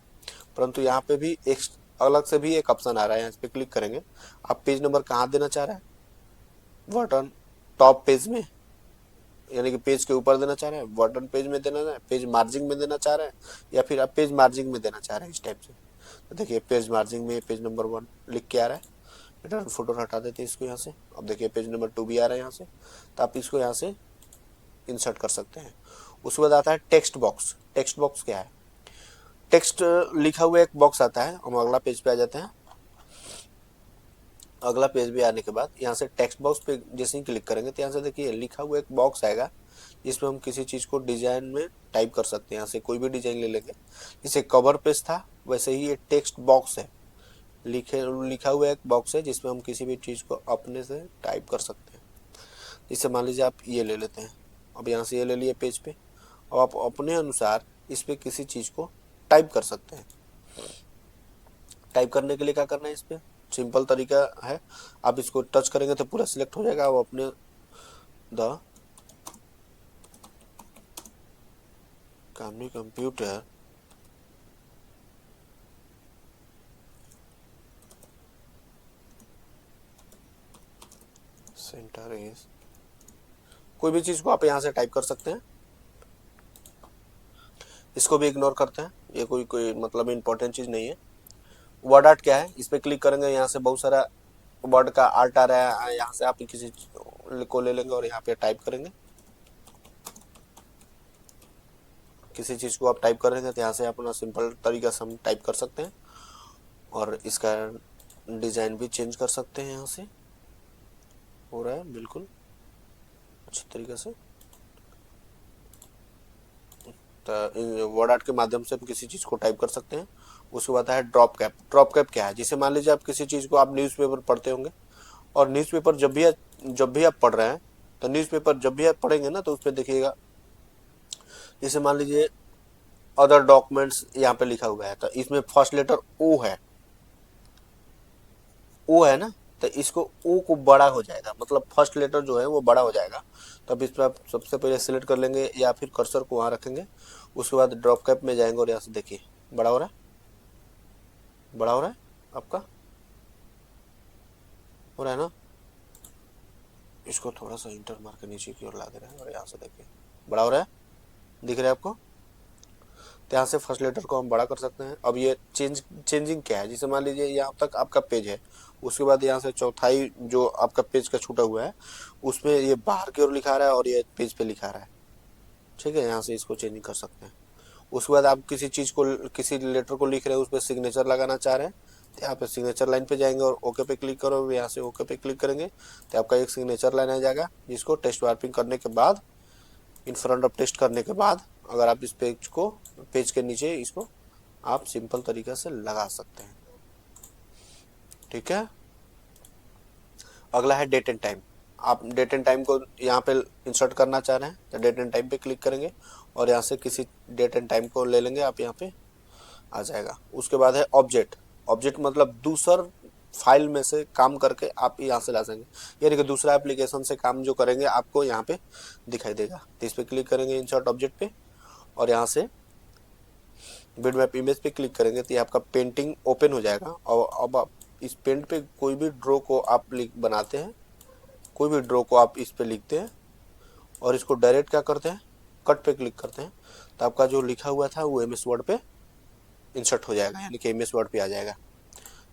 परंतु यहाँ पे भी एक अलग से भी एक ऑप्शन आ रहा है, यहाँ पे क्लिक करेंगे। आप पेज नंबर कहाँ देना चाह रहे हैं, बटन टॉप पेज में, यानी कि पेज के ऊपर देना चाह रहे हैं, बटन पेज में देना है, पेज मार्जिन में देना चाह रहे हैं, या फिर आप पेज मार्जिन में देना चाह रहे हैं इस टाइप से। तो देखिए पेज मार्जिन में पेज नंबर 1 लिख के आ रहा है। रिटर्न फोटो हटा देते हैं इसको यहाँ से। अब देखिए पेज नंबर 2 भी आ रहा है यहाँ से, तो आप इसको यहाँ से इंसर्ट कर सकते हैं। उसके बाद आता है टेक्स्ट बॉक्स। टेक्स्ट बॉक्स क्या है, टेक्स्ट लिखा हुआ एक बॉक्स आता है। हम अगला पेज पे आ जाते हैं। अगला पेज भी आने के बाद यहाँ से टेक्स्ट बॉक्स पे जैसे ही क्लिक करेंगे तो यहाँ से देखिए लिखा हुआ एक बॉक्स आएगा, जिसमें हम किसी चीज़ को डिजाइन में टाइप कर सकते हैं। यहाँ से कोई भी डिजाइन ले लेंगे, जैसे कवर पेज था वैसे ही ये टेक्स्ट बॉक्स है, लिखा हुआ एक बॉक्स है जिसमें हम किसी भी चीज़ को अपने से टाइप कर सकते हैं। जैसे मान लीजिए आप ये ले लेते हैं, अब यहाँ से ये ले लिए पेज पे, अब आप अपने अनुसार इस पे किसी चीज़ को टाइप कर सकते हैं। टाइप करने के लिए क्या करना है, इस पे सिंपल तरीका है, आप इसको टच करेंगे तो पूरा सिलेक्ट हो जाएगा। आप अपने द कंप्यूटर सेंटर इज, कोई भी चीज को आप यहाँ से टाइप कर सकते हैं। इसको भी इग्नोर करते हैं, ये कोई मतलब इंपॉर्टेंट चीज नहीं है। वर्ड आर्ट क्या है, इस पे क्लिक करेंगे, यहाँ से बहुत सारा वर्ड का आर्ट आ रहा है। यहाँ से आप किसी को ले लेंगे और यहाँ पे टाइप करेंगे, किसी चीज को आप टाइप करेंगे तो यहाँ से अपना सिंपल तरीका से हम टाइप कर सकते हैं। और इसका डिजाइन भी चेंज कर सकते हैं, यहाँ से हो रहा है बिल्कुल अच्छी तरीके से। तो वर्ड आर्ट के माध्यम से हम किसी चीज को टाइप कर सकते हैं। उसके बाद है ड्रॉप कैप। ड्रॉप कैप क्या है, जिसे मान लीजिए आप किसी चीज को, आप न्यूज़पेपर पढ़ते होंगे, और न्यूज़पेपर जब भी आप पढ़ रहे हैं, तो न्यूज़पेपर जब भी आप पढ़ेंगे ना, तो उसमें देखिएगा, जैसे मान लीजिए अदर डॉक्यूमेंट्स यहाँ पे लिखा हुआ है, तो इसमें फर्स्ट लेटर ओ है, ओ है ना, तो इसको ओ को बड़ा हो जाएगा, मतलब फर्स्ट लेटर जो है वो बड़ा हो जाएगा। तब इस पर आप सबसे पहले सिलेक्ट कर लेंगे या फिर कर्सर को वहाँ रखेंगे। उसके बाद ड्रॉप कैप में जाएंगे और यहाँ से देखिए बड़ा हो रहा है, बड़ा हो रहा है आपका, हो रहा है ना। इसको थोड़ा सा इंटर मार के नीचे की ओर ला दे रहे हैं और यहाँ से देखिए बड़ा हो रहा है, दिख रहा है आपको। तो यहाँ से फर्स्ट लेटर को हम बड़ा कर सकते हैं। अब ये चेंजिंग क्या है, जैसे मान लीजिए यहाँ तक आपका पेज है, उसके बाद यहाँ से चौथाई जो आपका पेज का छूटा हुआ है, उसमें ये बाहर की ओर लिखा रहा है और ये पेज पे लिखा रहा है। ठीक है, यहाँ से इसको चेंजिंग कर सकते हैं। उसके बाद आप किसी चीज़ को, किसी लेटर को लिख रहे हैं, उस पर सिग्नेचर लगाना चाह रहे हैं, तो यहाँ पे सिग्नेचर लाइन पे जाएंगे और ओके पे क्लिक करो। यहाँ से ओके पे क्लिक करेंगे तो आपका एक सिग्नेचर लाइन आ जाएगा, जिसको टेस्ट वार्पिंग करने के बाद, इन फ्रंट ऑफ टेस्ट करने के बाद, अगर आप इस पेज को, पेज के नीचे इसको आप सिंपल तरीके से लगा सकते हैं। ठीक है। अगला है डेट एंड टाइम। आप डेट एंड टाइम को यहाँ पे इंसर्ट करना चाह रहे हैं तो डेट एंड टाइम पे क्लिक करेंगे और यहाँ से किसी डेट एंड टाइम को ले लेंगे, आप यहाँ पे आ जाएगा। उसके बाद है ऑब्जेक्ट। ऑब्जेक्ट मतलब दूसर फाइल में से काम करके आप यहाँ से ला सकेंगे, यानी कि दूसरा एप्लीकेशन से काम जो करेंगे आपको यहाँ पे दिखाई देगा। तो इस पर क्लिक करेंगे इंसर्ट ऑब्जेक्ट पे और यहाँ से बिटमैप इमेज पे क्लिक करेंगे तो ये आपका पेंटिंग ओपन हो जाएगा। और अब आप इस पेंट पे कोई भी ड्रॉ को आप बनाते हैं, कोई भी ड्रॉ को आप इस पे लिखते हैं और इसको डायरेक्ट क्या करते हैं, कट पे क्लिक करते हैं, तो आपका जो लिखा हुआ था वो एमएस वर्ड पे इंसर्ट हो जाएगा, यानी कि एमएस वर्ड पे आ जाएगा।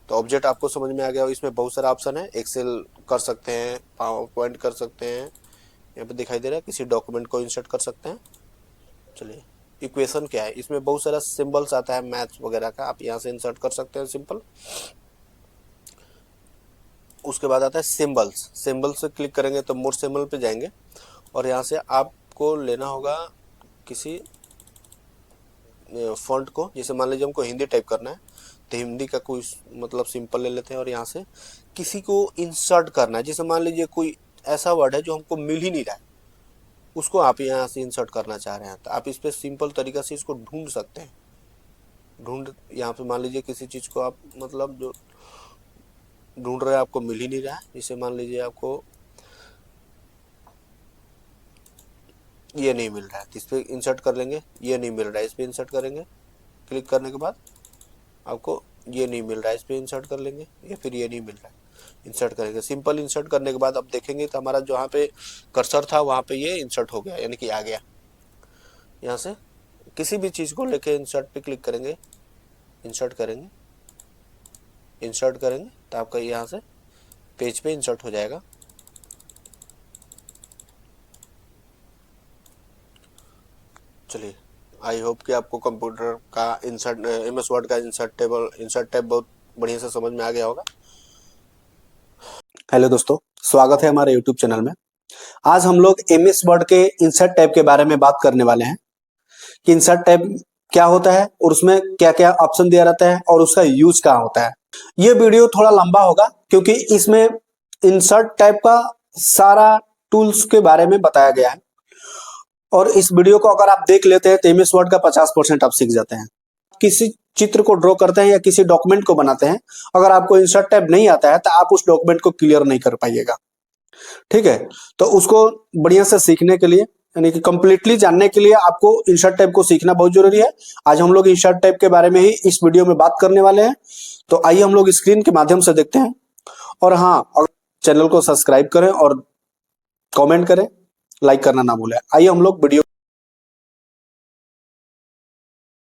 तो ऑब्जेक्ट आपको समझ में आ गया। इसमें बहुत सारा ऑप्शन है, एक्सेल कर सकते हैं, पावर पॉइंट कर सकते हैं, यहाँ पे दिखाई दे रहा है, किसी डॉक्यूमेंट को इंसर्ट कर सकते हैं। चलिए, इक्वेशन क्या है, इसमें बहुत सारा सिंबल्स आता है मैथ्स वगैरह का, आप यहाँ से इंसर्ट कर सकते हैं सिंपल। उसके बाद आता है सिंबल्स। सिंबल से क्लिक करेंगे तो मोर सिंबल पे जाएंगे और यहाँ से आपको लेना होगा किसी फॉन्ट को। जैसे मान लीजिए हमको हिंदी टाइप करना है तो हिंदी का कोई मतलब सिंपल ले लेते हैं और यहाँ से किसी को इंसर्ट करना है। जैसे मान लीजिए कोई ऐसा वर्ड है जो हमको मिल ही नहीं रहा है, उसको आप यहाँ से इंसर्ट करना चाह रहे हैं, तो आप इस पर सिंपल तरीका से इसको ढूंढ सकते हैं। यहाँ पे मान लीजिए किसी चीज़ को आप मतलब जो ढूंढ रहे हैं आपको मिल ही नहीं रहा है। जैसे मान लीजिए आपको ये नहीं मिल रहा है तो इस पर इंसर्ट कर लेंगे, ये नहीं मिल रहा है, इस पर इंसर्ट करेंगे, क्लिक करने के बाद आपको ये नहीं मिल रहा है, इस पर इंसर्ट कर लेंगे, या फिर ये नहीं मिल रहा है, इंसर्ट करेंगे। सिंपल इंसर्ट करने के बाद अब देखेंगे तो हमारा जहाँ पे कर्सर था वहाँ पे ये इंसर्ट हो गया, यानी कि आ गया। यहाँ से किसी भी चीज़ को लेके इंसर्ट पे क्लिक करेंगे, इंसर्ट करेंगे, इंसर्ट करेंगे तो आपका यहाँ से पेज पे इंसर्ट हो जाएगा। चलिए, आई होप कि आपको कंप्यूटर का इंसर्ट, एमएस वर्ड का इंसर्ट टैब बहुत बढ़िया से समझ में आ गया होगा। हेलो दोस्तों, स्वागत है हमारे यूट्यूब चैनल में। आज हम लोग एमएस वर्ड के इंसर्ट टैब के बारे में बात करने वाले हैं कि इंसर्ट टैब क्या होता है और उसमें क्या क्या ऑप्शन दिया रहता है और उसका यूज कहाँ होता है। ये वीडियो थोड़ा लंबा होगा क्योंकि इसमें इंसर्ट टैब का सारा टूल्स के बारे में बताया गया है और इस वीडियो को अगर आप देख लेते हैं तो एमएस वर्ड का 50% आप सीख जाते हैं। किसी चित्र को ड्रॉ करते हैं या किसी डॉक्यूमेंट को बनाते हैं, अगर आपको इंसर्ट टैब नहीं आता है तो आप उस डॉक्यूमेंट को क्लियर नहीं कर पाइएगा। ठीक है, तो उसको बढ़िया से सीखने के लिए, यानी कि कंप्लीटली जानने के लिए आपको इंसर्ट टैब को सीखना बहुत जरूरी है। आज हम लोग इंसर्ट टैब के बारे में ही इस वीडियो में बात करने वाले हैं, तो आइए हम लोग स्क्रीन के माध्यम से देखते हैं। और हाँ, चैनल को सब्सक्राइब करें और कमेंट करें, लाइक करना ना भूलें। आइए हम लोग वीडियो